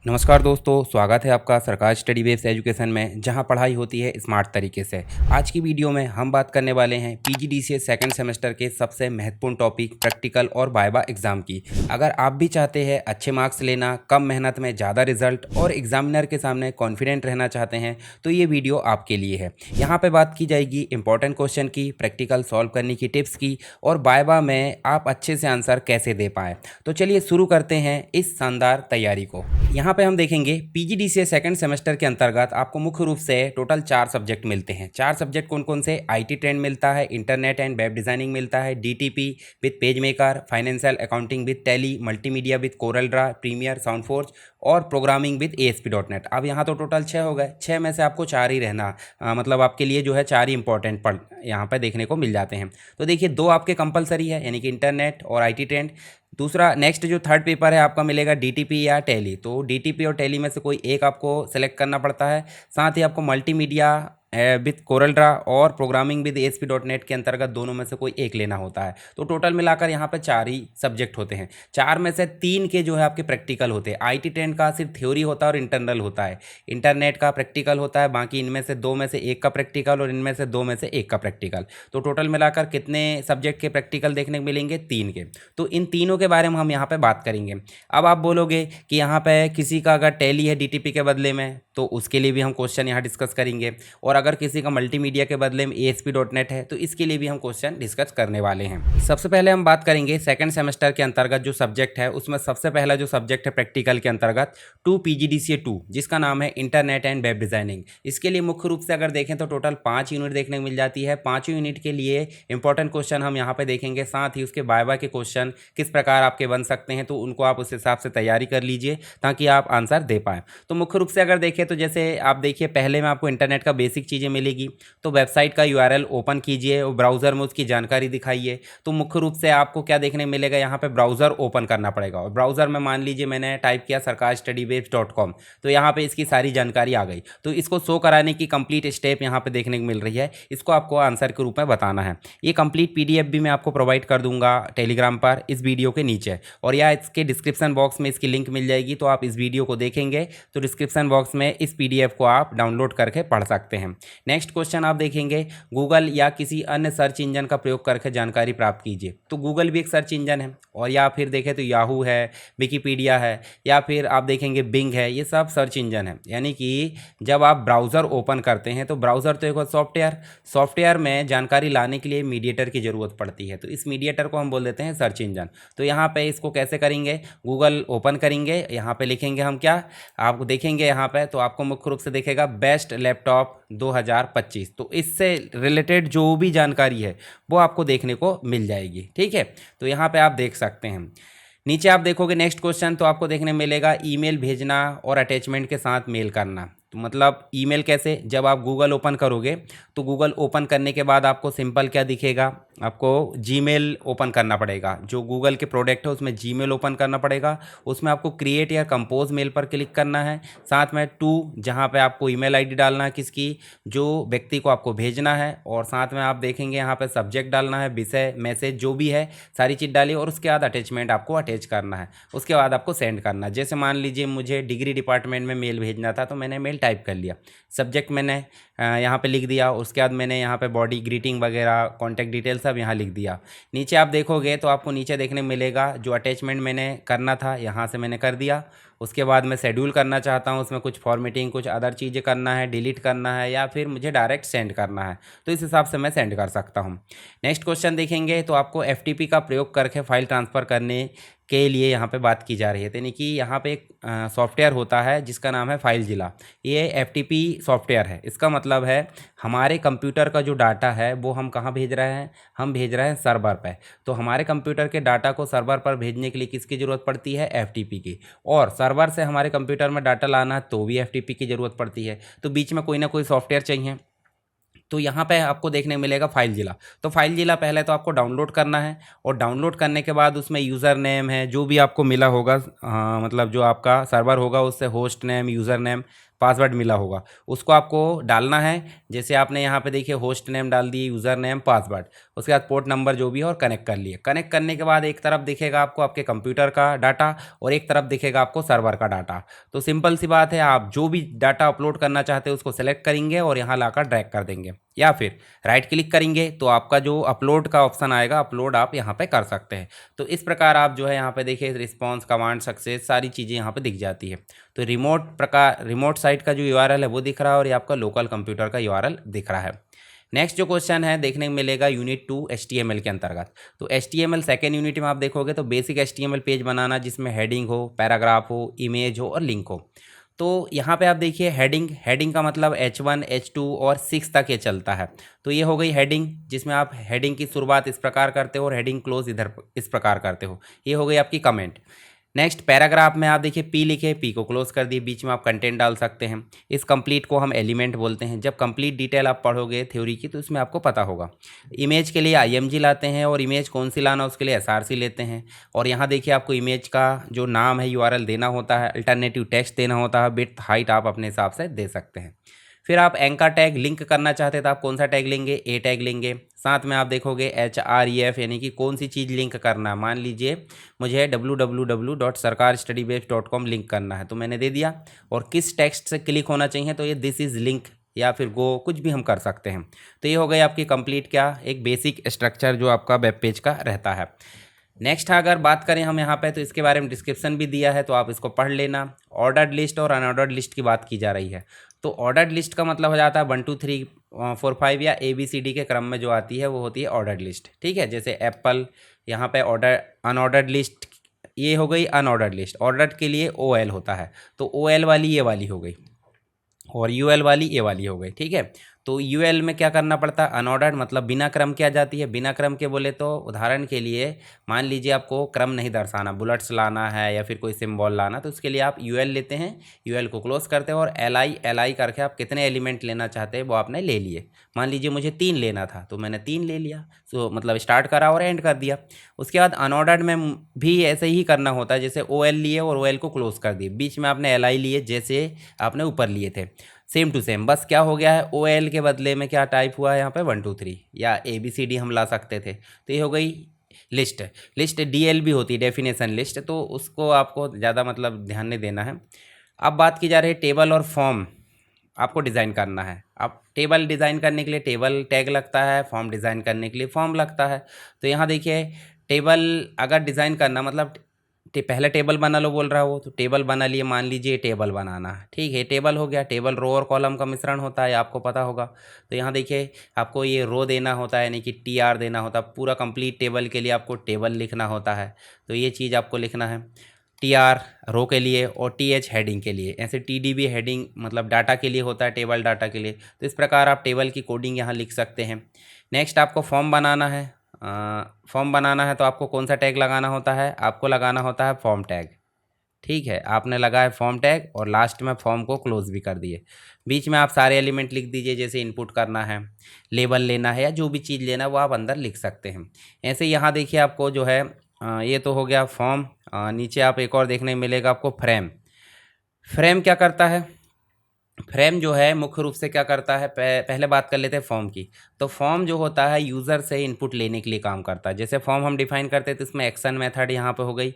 नमस्कार दोस्तों, स्वागत है आपका सरकार स्टडी बेस्ड एजुकेशन में, जहां पढ़ाई होती है स्मार्ट तरीके से। आज की वीडियो में हम बात करने वाले हैं पीजीडीसीए सेकंड सेमेस्टर के सबसे महत्वपूर्ण टॉपिक प्रैक्टिकल और वाइवा एग्जाम की। अगर आप भी चाहते हैं अच्छे मार्क्स लेना, कम मेहनत में ज़्यादा रिजल्ट और एग्जामिनर के सामने कॉन्फिडेंट रहना चाहते हैं तो ये वीडियो आपके लिए है। यहाँ पर बात की जाएगी इंपॉर्टेंट क्वेश्चन की, प्रैक्टिकल सॉल्व करने की टिप्स की और वाइवा में आप अच्छे से आंसर कैसे दे पाएँ। तो चलिए शुरू करते हैं इस शानदार तैयारी को। यहाँ पे हम देखेंगे पीजीडीसीए सेकंड सेमेस्टर के अंतर्गत आपको मुख्य रूप से टोटल 4 सब्जेक्ट मिलते हैं। 4 सब्जेक्ट कौन कौन से? आईटी ट्रेंड मिलता है, इंटरनेट एंड वेब डिजाइनिंग मिलता है, DTP with page maker, financial accounting with Tally, multimedia with Corel draw, premiere, Sound Forge और प्रोग्रामिंग विद ASP.NET। अब यहाँ तो टोटल 6 हो गए। 6 में से आपको 4 ही रहना, मतलब आपके लिए जो है 4 ही इंपॉर्टेंट पढ़ यहाँ पर देखने को मिल जाते हैं। तो देखिए 2 आपके कंपलसरी है, यानी कि इंटरनेट और आईटी ट्रेंड। दूसरा नेक्स्ट जो थर्ड पेपर है आपका मिलेगा डीटीपी या टैली। तो डीटीपी और टैली में से कोई एक आपको सेलेक्ट करना पड़ता है। साथ ही आपको मल्टीमीडिया विथ कोरल ड्रा और प्रोग्रामिंग विद ASP.NET के अंतर्गत दोनों में से कोई एक लेना होता है। तो टोटल मिलाकर यहाँ पे 4 ही सब्जेक्ट होते हैं। 4 में से 3 के जो है आपके प्रैक्टिकल होते हैं। आईटी ट्रेंड का सिर्फ थ्योरी होता है और इंटरनल होता है। इंटरनेट का प्रैक्टिकल होता है, बाकी इनमें से 2 में से 1 का प्रैक्टिकल और इनमें से 2 में से 1 का प्रैक्टिकल। तो टोटल मिलाकर कितने सब्जेक्ट के प्रैक्टिकल देखने को मिलेंगे? 3 के। तो इन तीनों के बारे में हम यहाँ पे बात करेंगे। अब आप बोलोगे कि यहाँ पे किसी का अगर टैली है डीटीपी के बदले में, तो उसके लिए भी हम क्वेश्चन यहाँ डिस्कस करेंगे। और अगर किसी का मल्टीमीडिया के बदले में ASP.NET है तो इसके लिए भी हम क्वेश्चन डिस्कस करने वाले हैं। सबसे पहले हम बात करेंगे सेकंड सेमेस्टर के अंतर्गत जो सब्जेक्ट है, उसमें सबसे पहला जो सब्जेक्ट है प्रैक्टिकल के अंतर्गत 2 PGDCA 2, जिसका नाम है इंटरनेट एंड वेब डिजाइनिंग। इसके लिए मुख्य रूप से अगर देखें तो टोटल 5 यूनिट देखने को मिल जाती है। 5 यूनिट के लिए इंपॉर्टेंट क्वेश्चन हम यहाँ पे देखेंगे, साथ ही उसके वाइवा के क्वेश्चन किस प्रकार आपके बन सकते हैं, तो उनको आप उस हिसाब से तैयारी कर लीजिए ताकि आप आंसर दे पाएँ। तो मुख्य रूप से अगर देखें तो जैसे आप देखिए पहले में आपको इंटरनेट का बेसिक चीज़ें मिलेगी। तो वेबसाइट का URL ओपन कीजिए और ब्राउज़र में उसकी जानकारी दिखाइए। तो मुख्य रूप से आपको क्या देखने मिलेगा, यहाँ पे ब्राउज़र ओपन करना पड़ेगा और ब्राउज़र में मान लीजिए मैंने टाइप किया sarkarstudywaves.com, तो यहाँ पे इसकी सारी जानकारी आ गई। तो इसको शो कराने की कंप्लीट स्टेप यहाँ पे देखने को मिल रही है। इसको आपको आंसर के रूप में बताना है। ये कंप्लीट PDF भी मैं आपको प्रोवाइड कर दूंगा टेलीग्राम पर इस वीडियो के नीचे, और या इसके डिस्क्रिप्शन बॉक्स में इसकी लिंक मिल जाएगी। तो आप इस वीडियो को देखेंगे तो डिस्क्रिप्शन बॉक्स में इस PDF को आप डाउनलोड करके पढ़ सकते हैं। नेक्स्ट क्वेश्चन आप देखेंगे, गूगल या किसी अन्य सर्च इंजन का प्रयोग करके जानकारी प्राप्त कीजिए। तो गूगल भी एक सर्च इंजन है, और या फिर देखें तो याहू है, विकिपीडिया है, या फिर आप देखेंगे बिंग है। ये सब सर्च इंजन है। यानी कि जब आप ब्राउज़र ओपन करते हैं तो ब्राउज़र तो एक सॉफ्टवेयर में जानकारी लाने के लिए मीडिएटर की ज़रूरत पड़ती है। तो इस मीडिएटर को हम बोल देते हैं सर्च इंजन। तो यहाँ पे इसको कैसे करेंगे, गूगल ओपन करेंगे, यहाँ पे लिखेंगे हम क्या, आप देखेंगे यहाँ पे तो आपको मुख्य रूप से दिखेगा बेस्ट लैपटॉप 2025। तो इससे रिलेटेड जो भी जानकारी है वो आपको देखने को मिल जाएगी। ठीक है, तो यहाँ पे आप देख सकते हैं। नीचे आप देखोगे नेक्स्ट क्वेश्चन, तो आपको देखने मिलेगा ईमेल भेजना और अटैचमेंट के साथ मेल करना। तो मतलब ईमेल कैसे, जब आप गूगल ओपन करोगे तो गूगल ओपन करने के बाद आपको सिंपल क्या दिखेगा, आपको जीमेल ओपन करना पड़ेगा। जो गूगल के प्रोडक्ट है उसमें जीमेल ओपन करना पड़ेगा। उसमें आपको क्रिएट या कंपोज मेल पर क्लिक करना है। साथ में टू, जहाँ पे आपको ईमेल आईडी डालना है किसकी, जो व्यक्ति को आपको भेजना है। और साथ में आप देखेंगे यहाँ पे सब्जेक्ट डालना है, विषय, मैसेज जो भी है सारी चीज़ डालिए। और उसके बाद अटैचमेंट आपको अटैच करना है। उसके बाद आपको सेंड करना है। जैसे मान लीजिए मुझे डिग्री डिपार्टमेंट में मेल भेजना था, तो मैंने मेल टाइप कर लिया, सब्जेक्ट मैंने यहाँ पे लिख दिया। उसके बाद मैंने यहाँ पे बॉडी ग्रीटिंग वगैरह कॉन्टैक्ट डिटेल सब यहाँ लिख दिया। नीचे आप देखोगे तो आपको नीचे देखने मिलेगा जो अटैचमेंट मैंने करना था यहाँ से मैंने कर दिया। उसके बाद मैं शेड्यूल करना चाहता हूँ, उसमें कुछ फॉर्मेटिंग कुछ अदर चीज़ें करना है, डिलीट करना है, या फिर मुझे डायरेक्ट सेंड करना है। तो इस हिसाब से मैं सेंड कर सकता हूँ। नेक्स्ट क्वेश्चन देखेंगे तो आपको FTP का प्रयोग करके फाइल ट्रांसफ़र करने के लिए यहाँ पे बात की जा रही है। यानी कि यहाँ पे एक सॉफ्टवेयर होता है जिसका नाम है फाइलजिला। ये FTP सॉफ्टवेयर है। इसका मतलब है हमारे कंप्यूटर का जो डाटा है वो हम कहाँ भेज रहे हैं, हम भेज रहे हैं सर्वर पे। तो हमारे कंप्यूटर के डाटा को सर्वर पर भेजने के लिए किसकी ज़रूरत पड़ती है, FTP की। और सर्वर से हमारे कंप्यूटर में डाटा लाना तो भी FTP की ज़रूरत पड़ती है। तो बीच में कोई ना कोई सॉफ्टवेयर चाहिए। तो यहाँ पे आपको देखने मिलेगा फाइलजिला। तो फाइलजिला पहले तो आपको डाउनलोड करना है, और डाउनलोड करने के बाद उसमें यूज़र नेम है जो भी आपको मिला होगा, मतलब जो आपका सर्वर होगा उससे host name, user name password मिला होगा, उसको आपको डालना है। जैसे आपने यहाँ पे देखिए होस्ट नेम डाल दिए, यूज़र नेम, पासवर्ड, उसके बाद पोर्ट नंबर जो भी है और कनेक्ट कर लिए। कनेक्ट करने के बाद एक तरफ दिखेगा आपको आपके कंप्यूटर का डाटा और एक तरफ दिखेगा आपको सर्वर का डाटा। तो सिंपल सी बात है, आप जो भी डाटा अपलोड करना चाहते हैं उसको सेलेक्ट करेंगे और यहाँ लाकर ड्रैग कर देंगे, या फिर राइट क्लिक करेंगे तो आपका जो अपलोड का ऑप्शन आएगा, अपलोड आप यहाँ पे कर सकते हैं। तो इस प्रकार आप जो है यहाँ पे देखिए रिस्पॉन्स, कमांड, सक्सेस, सारी चीज़ें यहाँ पे दिख जाती है। तो रिमोट साइट का जो यूआरएल है वो दिख रहा है और ये आपका लोकल कंप्यूटर का यूआरएल दिख रहा है। नेक्स्ट जो क्वेश्चन है देखने को मिलेगा यूनिट 2 HTML के अंतर्गत। तो HTML सेकेंड यूनिट में आप देखोगे तो बेसिक HTML पेज बनाना जिसमें हेडिंग हो, पैराग्राफ हो, इमेज हो और लिंक हो। तो यहाँ पे आप देखिए हेडिंग का मतलब H1, H2 और 6 तक ये चलता है। तो ये हो गई हेडिंग, जिसमें आप हेडिंग की शुरुआत इस प्रकार करते हो और हेडिंग क्लोज इधर इस प्रकार करते हो। ये हो गई आपकी कमेंट। नेक्स्ट पैराग्राफ में आप देखिए पी लिखे, पी को क्लोज कर दिए, बीच में आप कंटेंट डाल सकते हैं। इस कंप्लीट को हम एलिमेंट बोलते हैं। जब कंप्लीट डिटेल आप पढ़ोगे थ्योरी की तो इसमें आपको पता होगा। इमेज के लिए IMG लाते हैं और इमेज कौन सी लाना उसके लिए SRC लेते हैं। और यहाँ देखिए आपको इमेज का जो नाम है URL देना होता है, अल्टरनेटिव टेक्स्ट देना होता है, विड्थ हाइट आप अपने हिसाब से दे सकते हैं। फिर आप एंकर टैग लिंक करना चाहते हैं तो आप कौन सा टैग लेंगे, ए टैग लेंगे। साथ में आप देखोगे HREF यानी कि कौन सी चीज़ लिंक करना है। मान लीजिए मुझे www.sarkarstudybase.com लिंक करना है तो मैंने दे दिया। और किस टेक्स्ट से क्लिक होना चाहिए तो ये दिस इज़ लिंक या फिर गो, कुछ भी हम कर सकते हैं। तो ये हो गई आपकी कंप्लीट क्या, एक बेसिक स्ट्रक्चर जो आपका वेब पेज का रहता है। नेक्स्ट अगर बात करें हम यहाँ पे तो इसके बारे में डिस्क्रिप्शन भी दिया है तो आप इसको पढ़ लेना। ऑर्डर्ड लिस्ट और अनऑर्डर्ड लिस्ट की बात की जा रही है। तो ऑर्डर्ड लिस्ट का मतलब हो जाता है 1 2 3 4 5 या ABCD के क्रम में जो आती है वो होती है ऑर्डर्ड लिस्ट। ठीक है, जैसे एप्पल, यहाँ पे अनऑर्डर्ड लिस्ट, ये हो गई अनऑर्डर्ड लिस्ट। ऑर्डर्ड के लिए OL होता है, तो OL वाली ये वाली हो गई और UL वाली ये वाली हो गई। ठीक है, तो UL में क्या करना पड़ता है, अनऑर्डर्ड मतलब बिना क्रम के आ जाती है। बिना क्रम के बोले तो उदाहरण के लिए मान लीजिए आपको क्रम नहीं दर्शाना, बुलेट्स लाना है या फिर कोई सिंबल लाना, तो उसके लिए आप UL लेते हैं, UL को क्लोज करते हैं और LI करके आप कितने एलिमेंट लेना चाहते हैं वो आपने ले लिए। मान लीजिए मुझे 3 लेना था तो मैंने 3 ले लिया, तो मतलब स्टार्ट करा और एंड कर दिया। उसके बाद अनऑर्डर्ड में भी ऐसे ही करना होता है, जैसे OL लिए और OL को क्लोज कर दिए, बीच में आपने LI लिए जैसे आपने ऊपर लिए थे, सेम टू सेम। बस क्या हो गया है, OL के बदले में क्या टाइप हुआ है यहाँ पे 1 2 3 या ABCD हम ला सकते थे। तो ये हो गई लिस्ट। लिस्ट DL भी होती है, डेफिनेशन लिस्ट, तो उसको आपको ज़्यादा मतलब ध्यान नहीं देना है। अब बात की जा रही है टेबल और फॉर्म आपको डिज़ाइन करना है। अब टेबल डिज़ाइन करने के लिए टेबल टैग लगता है, फॉर्म डिज़ाइन करने के लिए फॉर्म लगता है। तो यहाँ देखिए टेबल अगर डिज़ाइन करना मतलब पहले टेबल बना लो बोल रहा हो, तो टेबल बना लिए, मान लीजिए टेबल बनाना है। ठीक है, टेबल हो गया। टेबल रो और कॉलम का मिश्रण होता है, आपको पता होगा। तो यहाँ देखिए आपको ये रो देना होता है यानी कि TR देना होता है। पूरा कंप्लीट टेबल के लिए आपको टेबल लिखना होता है, तो ये चीज़ आपको लिखना है। TR रो के लिए और TH हेडिंग के लिए। ऐसे TDB हेडिंग मतलब डाटा के लिए होता है, टेबल डाटा के लिए। तो इस प्रकार आप टेबल की कोडिंग यहाँ लिख सकते हैं। नेक्स्ट आपको फॉर्म बनाना है। फॉर्म बनाना है तो आपको कौन सा टैग लगाना होता है, आपको लगाना होता है फॉर्म टैग। ठीक है, आपने लगाया फॉर्म टैग और लास्ट में फॉर्म को क्लोज भी कर दिए। बीच में आप सारे एलिमेंट लिख दीजिए, जैसे इनपुट करना है, लेबल लेना है या जो भी चीज़ लेना है वो आप अंदर लिख सकते हैं। ऐसे यहाँ देखिए आपको जो है ये तो हो गया फॉर्म। नीचे आप एक और देखने मिलेगा आपको फ्रेम। फ्रेम क्या करता है, फ्रेम जो है मुख्य रूप से क्या करता है, पहले बात कर लेते हैं फॉर्म की। तो फॉर्म जो होता है यूज़र से इनपुट लेने के लिए काम करता है। जैसे फॉर्म हम डिफाइन करते हैं तो इसमें एक्शन मेथड यहाँ पे हो गई,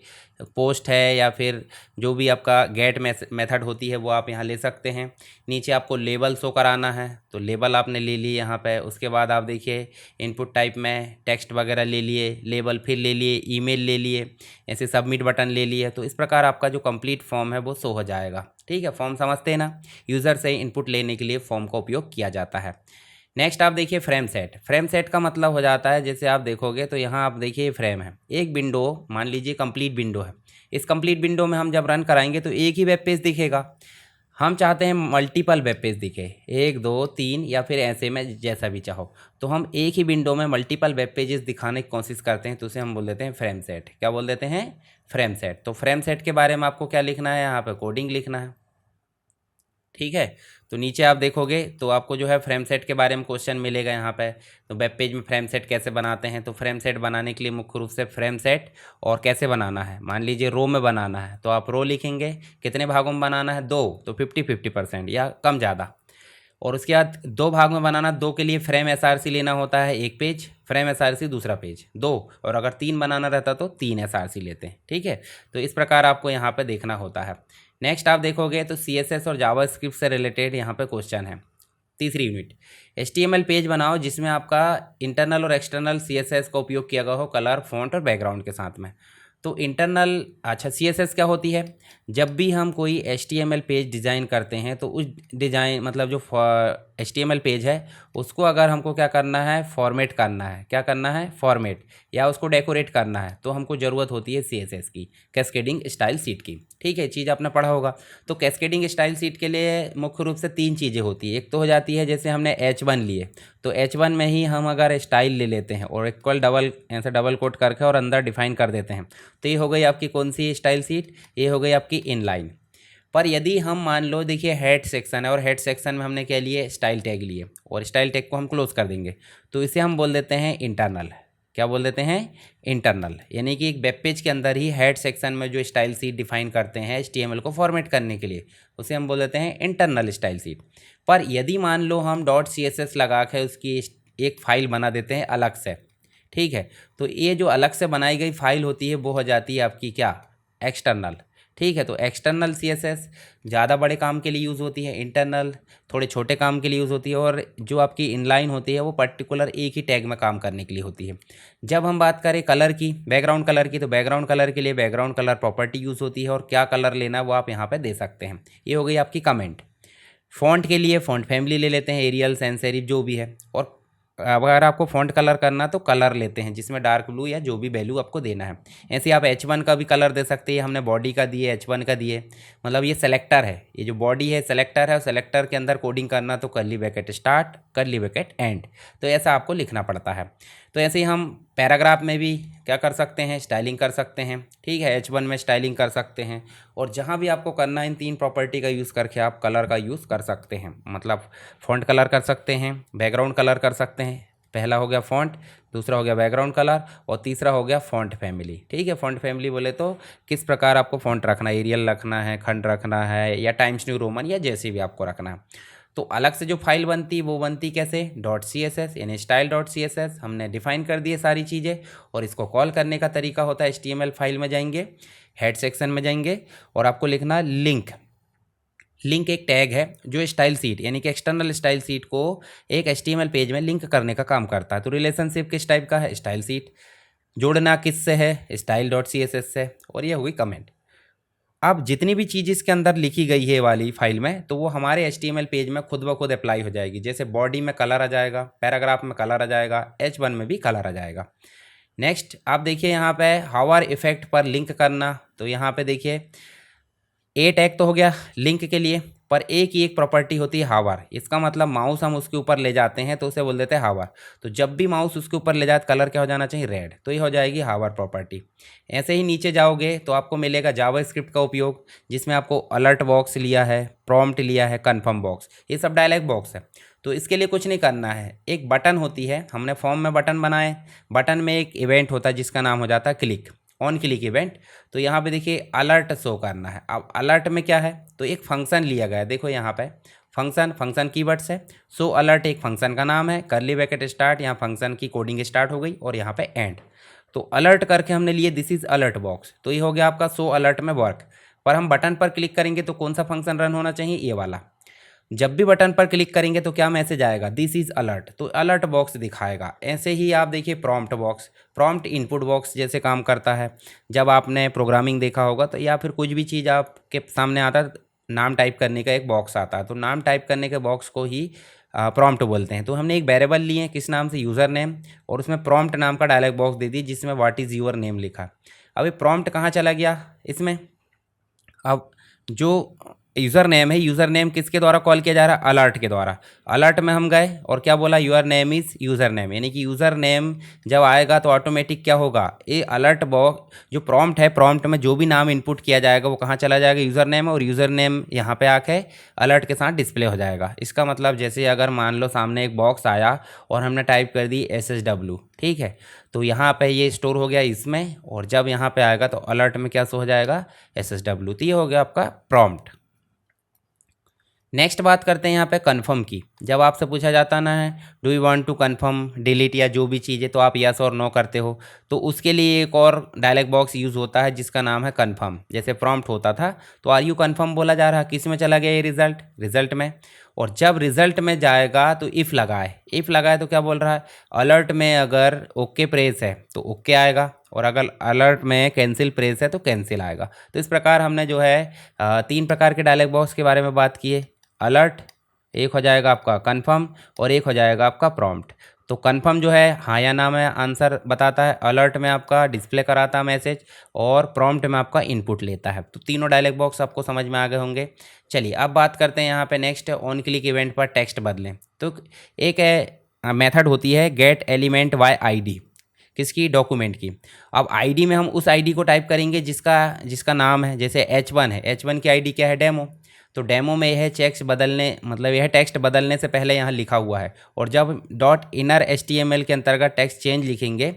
पोस्ट है या फिर जो भी आपका गेट मेथड होती है वो आप यहाँ ले सकते हैं। नीचे आपको लेबल शो कराना है तो लेबल आपने ले लिए यहाँ पे। उसके बाद आप देखिए इनपुट टाइप में टेक्स्ट वगैरह ले लिए, लेबल फिर ले लिए, ईमेल ले लिए, ऐसे सबमिट बटन ले लिए। तो इस प्रकार आपका जो कंप्लीट फॉर्म है वो शो हो जाएगा। ठीक है, फॉर्म समझते हैं ना, यूज़र से इनपुट लेने के लिए फॉर्म का उपयोग किया जाता है। नेक्स्ट आप देखिए फ्रेम सेट। फ्रेम सेट का मतलब हो जाता है, जैसे आप देखोगे तो यहाँ आप देखिए फ्रेम है, एक विंडो मान लीजिए कंप्लीट विंडो है। इस कंप्लीट विंडो में हम जब रन कराएंगे तो एक ही वेब पेज दिखेगा। हम चाहते हैं मल्टीपल वेब पेज दिखे, 1 2 3 या फिर ऐसे में जैसा भी चाहो। तो हम एक ही विंडो में मल्टीपल वेब पेजेस दिखाने की कोशिश करते हैं, तो उसे हम बोल देते हैं फ्रेम सेट। क्या बोल देते हैं, फ्रेम सेट। तो फ्रेम सेट के बारे में आपको क्या लिखना है, यहाँ पर कोडिंग लिखना है। ठीक है। तो नीचे आप देखोगे तो आपको जो है फ्रेम सेट के बारे में क्वेश्चन मिलेगा यहाँ पे। तो वेब पेज में फ्रेम सेट कैसे बनाते हैं, तो फ्रेम सेट बनाने के लिए मुख्य रूप से फ्रेम सेट और कैसे बनाना है, मान लीजिए रो में बनाना है तो आप रो लिखेंगे, कितने भागों में बनाना है, 2, तो 50-50% या कम ज़्यादा। और उसके बाद 2 भाग में बनाना, 2 के लिए फ्रेम एसआरसी लेना होता है, 1 पेज, फ्रेम एसआरसी दूसरा पेज, 2, और अगर 3 बनाना रहता तो 3 एसआरसी लेते हैं। ठीक है, तो इस प्रकार आपको यहाँ पे देखना होता है। नेक्स्ट आप देखोगे तो सीएसएस और जावास्क्रिप्ट से रिलेटेड यहाँ पे क्वेश्चन है। तीसरी यूनिट, एचटीएमएल पेज बनाओ जिसमें आपका इंटरनल और एक्सटर्नल सीएसएस का उपयोग किया गया हो कलर, फॉन्ट और बैकग्राउंड के साथ में। तो इंटरनल, अच्छा सीएसएस क्या होती है, जब भी हम कोई एचटीएमएल पेज डिज़ाइन करते हैं तो उस डिज़ाइन मतलब जो एचटीएमएल पेज है उसको अगर हमको क्या करना है, फॉर्मेट करना है, क्या करना है, फॉर्मेट, या उसको डेकोरेट करना है, तो हमको ज़रूरत होती है सीएसएस की, कैस्केडिंग स्टाइल शीट की। ठीक है, चीज़ आपने पढ़ा होगा। तो कैस्केडिंग स्टाइल शीट के लिए मुख्य रूप से 3 चीज़ें होती है। एक तो हो जाती है जैसे हमने H1 लिए तो H1 में ही हम अगर स्टाइल ले लेते हैं और इक्वल डबल ऐसे डबल कोट करके और अंदर डिफाइन कर देते हैं, तो ये हो गई आपकी कौन सी स्टाइल शीट, ये हो गई आपकी इनलाइन। पर यदि हम मान लो, देखिए हेड सेक्शन है और हेड सेक्शन में हमने क्या लिए, स्टाइल टैग लिए, और स्टाइल टैग को हम क्लोज कर देंगे, तो इसे हम बोल देते हैं इंटरनल। क्या बोल देते हैं, इंटरनल। यानी कि एक वेब पेज के अंदर ही हेड सेक्शन में जो स्टाइल शीट डिफाइन करते हैं एचटीएमएल को फॉर्मेट करने के लिए, उसे हम बोल देते हैं इंटरनल स्टाइल शीट। पर यदि मान लो हम .css लगा के उसकी एक फ़ाइल बना देते हैं अलग से, ठीक है, तो ये जो अलग से बनाई गई फाइल होती है वो हो जाती है आपकी क्या, एक्सटर्नल। ठीक है, तो एक्सटर्नल सीएसएस ज़्यादा बड़े काम के लिए यूज़ होती है, इंटरनल थोड़े छोटे काम के लिए यूज़ होती है, और जो आपकी इनलाइन होती है वो पर्टिकुलर एक ही टैग में काम करने के लिए होती है। जब हम बात करें कलर की, बैकग्राउंड कलर की, तो बैकग्राउंड कलर के लिए बैकग्राउंड कलर प्रॉपर्टी यूज़ होती है, और क्या कलर लेना है वो आप यहाँ पर दे सकते हैं। ये हो गई आपकी कमेंट। फ़ॉन्ट के लिए फ़ॉन्ट फैमिली ले लेते हैं, एरियल, सैंस सेरिफ जो भी है, और अगर आपको फ़ॉन्ट कलर करना तो कलर लेते हैं जिसमें डार्क ब्लू या जो भी वैल्यू आपको देना है। ऐसे आप H1 का भी कलर दे सकते हैं, हमने बॉडी का दिए, H1 का दिए, मतलब ये सेलेक्टर है, ये जो बॉडी है सेलेक्टर है, और सेलेक्टर के अंदर कोडिंग करना तो curly bracket start, curly bracket and, तो ऐसा आपको लिखना पड़ता है। तो ऐसे ही हम पैराग्राफ में भी क्या कर सकते हैं, स्टाइलिंग कर सकते हैं। ठीक है, H1 में स्टाइलिंग कर सकते हैं, और जहाँ भी आपको करना है इन 3 प्रॉपर्टी का यूज़ करके आप कलर का यूज़ कर सकते हैं। मतलब फ़ॉन्ट कलर कर सकते हैं, बैकग्राउंड कलर कर सकते हैं, पहला हो गया फ़ॉन्ट, दूसरा हो गया बैकग्राउंड कलर, और तीसरा हो गया फ़ॉन्ट फैमिली। ठीक है, फ़ॉन्ट फैमिली बोले तो किस प्रकार आपको फ़ॉन्ट रखना है, एरियल रखना है, खंड रखना है, या टाइम्स न्यू रोमन, या जैसे भी आपको रखना है। तो अलग से जो फाइल बनती वो बनती कैसे, .css यानी style.css, हमने डिफाइन कर दिए सारी चीज़ें, और इसको कॉल करने का तरीका होता है HTML फाइल में जाएंगे, हेड सेक्शन में जाएंगे, और आपको लिखना लिंक। लिंक एक टैग है जो स्टाइल सीट यानी कि एक्सटर्नल स्टाइल सीट को एक HTML पेज में लिंक करने का काम करता है। तो रिलेशनशिप किस टाइप का है, स्टाइल सीट। जोड़ना किससे है, style.css से, और ये हुई कमेंट। अब जितनी भी चीज़ इसके अंदर लिखी गई है वाली फाइल में, तो वो हमारे HTML पेज में खुद ब खुद अप्लाई हो जाएगी। जैसे बॉडी में कलर आ जाएगा, पैराग्राफ में कलर आ जाएगा, H1 में भी कलर आ जाएगा। नेक्स्ट आप देखिए यहाँ पे हावर इफेक्ट पर लिंक करना, तो यहाँ पे देखिए ए टैग तो हो गया लिंक के लिए, पर ए की एक प्रॉपर्टी होती है हावर। इसका मतलब माउस हम उसके ऊपर ले जाते हैं तो उसे बोल देते हैं हावर। तो जब भी माउस उसके ऊपर ले जाए कलर क्या हो जाना चाहिए, रेड, तो ये हो जाएगी हावर प्रॉपर्टी। ऐसे ही नीचे जाओगे तो आपको मिलेगा जावास्क्रिप्ट का उपयोग, जिसमें आपको अलर्ट बॉक्स लिया है, प्रॉम्प्ट लिया है, कन्फर्म बॉक्स, ये सब डायलॉग बॉक्स है। तो इसके लिए कुछ नहीं करना है, एक बटन होती है, हमने फॉर्म में बटन बनाए, बटन में एक इवेंट होता है जिसका नाम हो जाता है क्लिक, ऑन क्लिक इवेंट। तो यहाँ पे देखिए अलर्ट शो करना है। अब अलर्ट में क्या है, तो एक फंक्शन लिया गया है, देखो यहाँ पे फंक्शन कीवर्ड्स है। सो अलर्ट एक फंक्शन का नाम है, कर्ली ब्रैकेट स्टार्ट, यहाँ फंक्शन की कोडिंग स्टार्ट हो गई, और यहाँ पे एंड। तो अलर्ट करके हमने लिए दिस इज अलर्ट बॉक्स, तो ये हो गया आपका सो अलर्ट में वर्क। पर हम बटन पर क्लिक करेंगे तो कौन सा फंक्शन रन होना चाहिए, ये वाला। जब भी बटन पर क्लिक करेंगे तो क्या मैसेज आएगा, दिस इज अलर्ट, तो अलर्ट बॉक्स दिखाएगा। ऐसे ही आप देखिए prompt box, prompt input box जैसे काम करता है। जब आपने प्रोग्रामिंग देखा होगा तो, या फिर कुछ भी चीज़ आपके सामने आता है, नाम टाइप करने का एक बॉक्स आता है, तो नाम टाइप करने के बॉक्स को ही प्रॉम्प्ट बोलते हैं। तो हमने एक वेरिएबल लिए किस नाम से, यूज़र नेम, और उसमें प्रॉम्प्ट नाम का डायलॉग बॉक्स दे दी जिसमें व्हाट इज़ यूर नेम लिखा। अब ये प्रॉम्प्ट कहाँ चला गया इसमें, अब जो यूज़र नेम है, यूज़र नेम किसके द्वारा कॉल किया जा रहा है, अलर्ट के द्वारा। अलर्ट में हम गए और क्या बोला, your name is user name, यानी कि यूज़र नेम जब आएगा तो ऑटोमेटिक क्या होगा, ये अलर्ट बॉक्स जो प्रॉम्प्ट है, प्रॉम्प्ट में जो भी नाम इनपुट किया जाएगा वो कहाँ चला जाएगा, यूज़र नेम, और यूज़र नेम यहाँ पे आके अलर्ट के साथ डिस्प्ले हो जाएगा। इसका मतलब जैसे अगर मान लो सामने एक बॉक्स आया और हमने टाइप कर दी SSW, ठीक है, तो यहाँ पे ये स्टोर हो गया इसमें, और जब यहाँ पे आएगा तो अलर्ट में क्या शो हो जाएगा, SSW। तो ये हो गया आपका प्रॉम्प्ट। नेक्स्ट बात करते हैं यहाँ पे कन्फर्म की। जब आपसे पूछा जाता ना है do you want to confirm delete या जो भी चीज़ है, तो आप यस और नो करते हो, तो उसके लिए एक और डायलॉग बॉक्स यूज़ होता है जिसका नाम है कन्फर्म। जैसे प्रॉम्प्ट होता था तो आर यू कन्फर्म बोला जा रहा, किस में चला गया ये रिजल्ट में। और जब रिजल्ट में जाएगा तो इफ़ लगाए तो क्या बोल रहा है, अलर्ट में अगर ओके प्रेस है तो ओके आएगा, और अगर अलर्ट में कैंसिल प्रेस है तो कैंसिल आएगा। तो इस प्रकार हमने जो है 3 प्रकार के डायलॉग बॉक्स के बारे में बात की है। अलर्ट, एक हो जाएगा आपका कन्फर्म, और एक हो जाएगा आपका प्रॉम्प्ट। तो कन्फर्म जो है हाँ या ना में आंसर बताता है, अलर्ट में आपका डिस्प्ले कराता है मैसेज, और प्रॉम्प्ट में आपका इनपुट लेता है। तो तीनों डायलॉग बॉक्स आपको समझ में आ गए होंगे। चलिए अब बात करते हैं यहाँ पे नेक्स्ट ऑन क्लिक इवेंट पर टेक्स्ट बदलें। तो एक है मेथड होती है गेट एलिमेंट बाय आईडी, किसकी, डॉक्यूमेंट की। अब आईडी में हम उस आईडी को टाइप करेंगे जिसका नाम है, जैसे H1 है, H1 की आईडी क्या है, डेमो। तो डेमो में यह टेक्स्ट बदलने से पहले यहाँ लिखा हुआ है, और जब डॉट इनर HTML के अंतर्गत टेक्स्ट चेंज लिखेंगे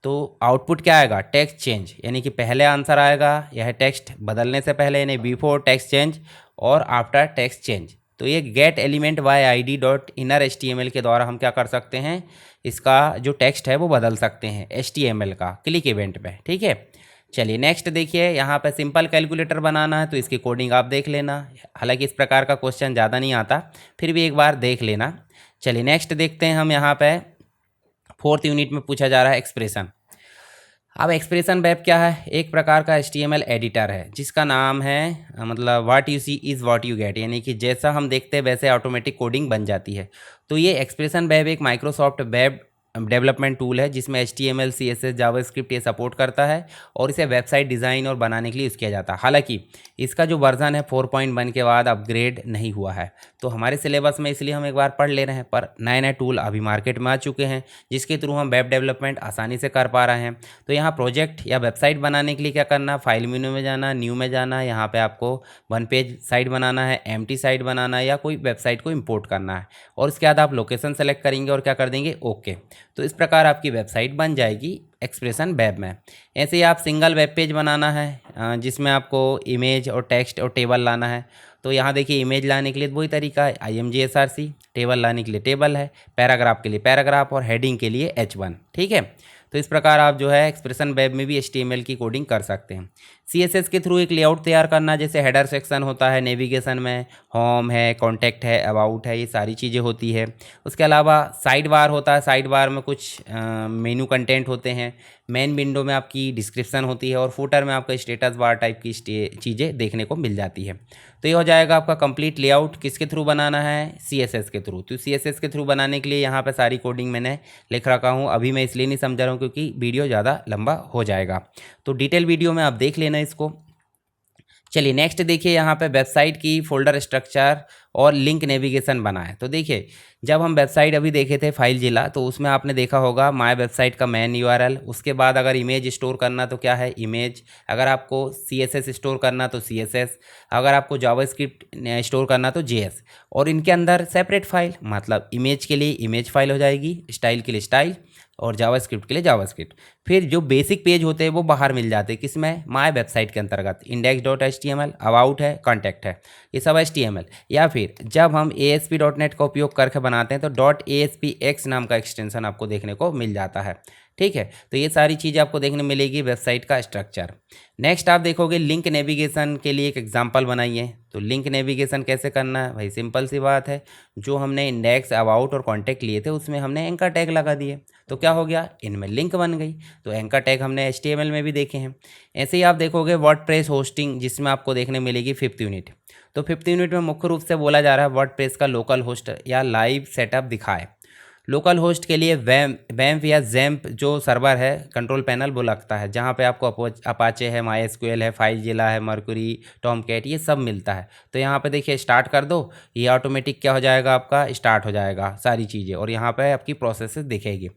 तो आउटपुट क्या आएगा, टेक्स्ट चेंज, यानी कि पहले आंसर आएगा यह टेक्स्ट बदलने से पहले, यानी बिफोर टेक्स्ट चेंज और आफ्टर टेक्स्ट चेंज। तो ये gate element by ID dot inner HTML के द्वारा हम क्या कर सकते हैं, इसका जो टेक्स्ट है वो बदल सकते हैं HTML का क्लिक इवेंट में, ठीक है। चलिए नेक्स्ट देखिए, यहाँ पे सिंपल कैलकुलेटर बनाना है, तो इसकी कोडिंग आप देख लेना। हालांकि इस प्रकार का क्वेश्चन ज़्यादा नहीं आता, फिर भी एक बार देख लेना। चलिए नेक्स्ट देखते हैं हम, यहाँ पे 4th यूनिट में पूछा जा रहा है एक्सप्रेशन। अब एक्सप्रेशन वेब क्या है, एक प्रकार का HTML एडिटर है जिसका नाम है मतलब what you see is what you get, यानी कि जैसा हम देखते हैं वैसे ऑटोमेटिक कोडिंग बन जाती है। तो ये एक्सप्रेशन वेब एक माइक्रोसॉफ्ट वेब डेवलपमेंट टूल है जिसमें HTML CSS जावास्क्रिप्ट ये सपोर्ट करता है, और इसे वेबसाइट डिज़ाइन और बनाने के लिए यूज़ किया जाता है। हालांकि इसका जो वर्जन है 4.1 के बाद अपग्रेड नहीं हुआ है, तो हमारे सिलेबस में इसलिए हम एक बार पढ़ ले रहे हैं। पर नए नए टूल अभी मार्केट में आ चुके हैं जिसके थ्रू हम वेब डेवलपमेंट आसानी से कर पा रहे हैं। तो यहाँ प्रोजेक्ट या वेबसाइट बनाने के लिए क्या करना, फाइल मेनू में जाना, न्यू में जाना, यहाँ पर आपको 1 पेज साइट बनाना है, एम्प्टी साइट बनाना है, या कोई वेबसाइट को इम्पोर्ट करना है, और उसके बाद आप लोकेशन सेलेक्ट करेंगे और क्या कर देंगे, ओके। तो इस प्रकार आपकी वेबसाइट बन जाएगी एक्सप्रेशन वेब में। ऐसे ही आप सिंगल वेब पेज बनाना है जिसमें आपको इमेज और टेक्स्ट और टेबल लाना है। तो यहाँ देखिए इमेज लाने के लिए वही तरीका है IMG_SRC, टेबल लाने के लिए टेबल है, पैराग्राफ के लिए पैराग्राफ, और हेडिंग के लिए H1, ठीक है। तो इस प्रकार आप जो है एक्सप्रेशन वेब में भी HTML की कोडिंग कर सकते हैं। CSS के थ्रू एक लेआउट तैयार करना, जैसे हेडर सेक्शन होता है नेविगेशन में, होम है, कॉन्टैक्ट है, अबाउट है, ये सारी चीज़ें होती है। उसके अलावा साइड बार होता है, साइड बार में कुछ मेनू कंटेंट होते हैं, मेन विंडो में आपकी डिस्क्रिप्शन होती है, और फुटर में आपका स्टेटस बार टाइप की चीज़ें देखने को मिल जाती है। तो ये हो जाएगा आपका कंप्लीट लेआउट। किसके थ्रू बनाना है, CSS के थ्रू। तो CSS के थ्रू बनाने के लिए यहाँ पे सारी कोडिंग मैंने लिख रखा हूँ, अभी मैं इसलिए नहीं समझा रहा हूँ क्योंकि वीडियो ज़्यादा लंबा हो जाएगा, तो डिटेल वीडियो में आप देख लेना इसको। चलिए नेक्स्ट देखिए, यहाँ पे वेबसाइट की फोल्डर स्ट्रक्चर और लिंक नेविगेशन बना है। तो देखिए जब हम वेबसाइट अभी देखे थे फाइल जिला, तो उसमें आपने देखा होगा माय वेबसाइट का मेन URL, उसके बाद अगर इमेज स्टोर करना तो क्या है, इमेज, अगर आपको CSS स्टोर करना तो CSS, अगर आपको जावास्क्रिप्ट स्टोर करना तो JS, और इनके अंदर सेपरेट फाइल, मतलब इमेज के लिए इमेज फाइल हो जाएगी, स्टाइल के लिए स्टाइल, और जावास्क्रिप्ट के लिए जावास्क्रिप्ट। फिर जो बेसिक पेज होते हैं वो बाहर मिल जाते हैं, किसमें, माय वेबसाइट के अंतर्गत, index.html, अबाउट है, कॉन्टैक्ट है, ये सब HTML। या फिर जब हम ASP.NET का उपयोग करके बनाते हैं तो .ASPX नाम का एक्सटेंशन आपको देखने को मिल जाता है, ठीक है। तो ये सारी चीज़ें आपको देखने मिलेगी वेबसाइट का स्ट्रक्चर। नेक्स्ट आप देखोगे लिंक नेविगेशन के लिए एक एग्जांपल बनाइए। तो लिंक नेविगेशन कैसे करना है भाई, सिंपल सी बात है, जो हमने इंडेक्स, अबाउट और कॉन्टैक्ट लिए थे उसमें हमने एंकर टैग लगा दिए, तो क्या हो गया, इनमें लिंक बन गई। तो एंकर टैग हमने HTML में भी देखे हैं। ऐसे ही आप देखोगे वर्डप्रेस होस्टिंग, जिसमें आपको देखने मिलेगी 5th यूनिट। तो 5th यूनिट में मुख्य रूप से बोला जा रहा है वर्डप्रेस का लोकल होस्ट या लाइव सेटअप दिखाए। लोकल होस्ट के लिए वैम्प या जैम्प जो सर्वर है कंट्रोल पैनल वो लगता है, जहाँ पे आपको अपाचे है, MySQL है, फाइलजिला है, मर्क्यूरी, टॉमकैट, ये सब मिलता है। तो यहाँ पे देखिए स्टार्ट कर दो, ये ऑटोमेटिक क्या हो जाएगा, आपका स्टार्ट हो जाएगा सारी चीज़ें, और यहाँ पे आपकी प्रोसेसेस दिखेगी।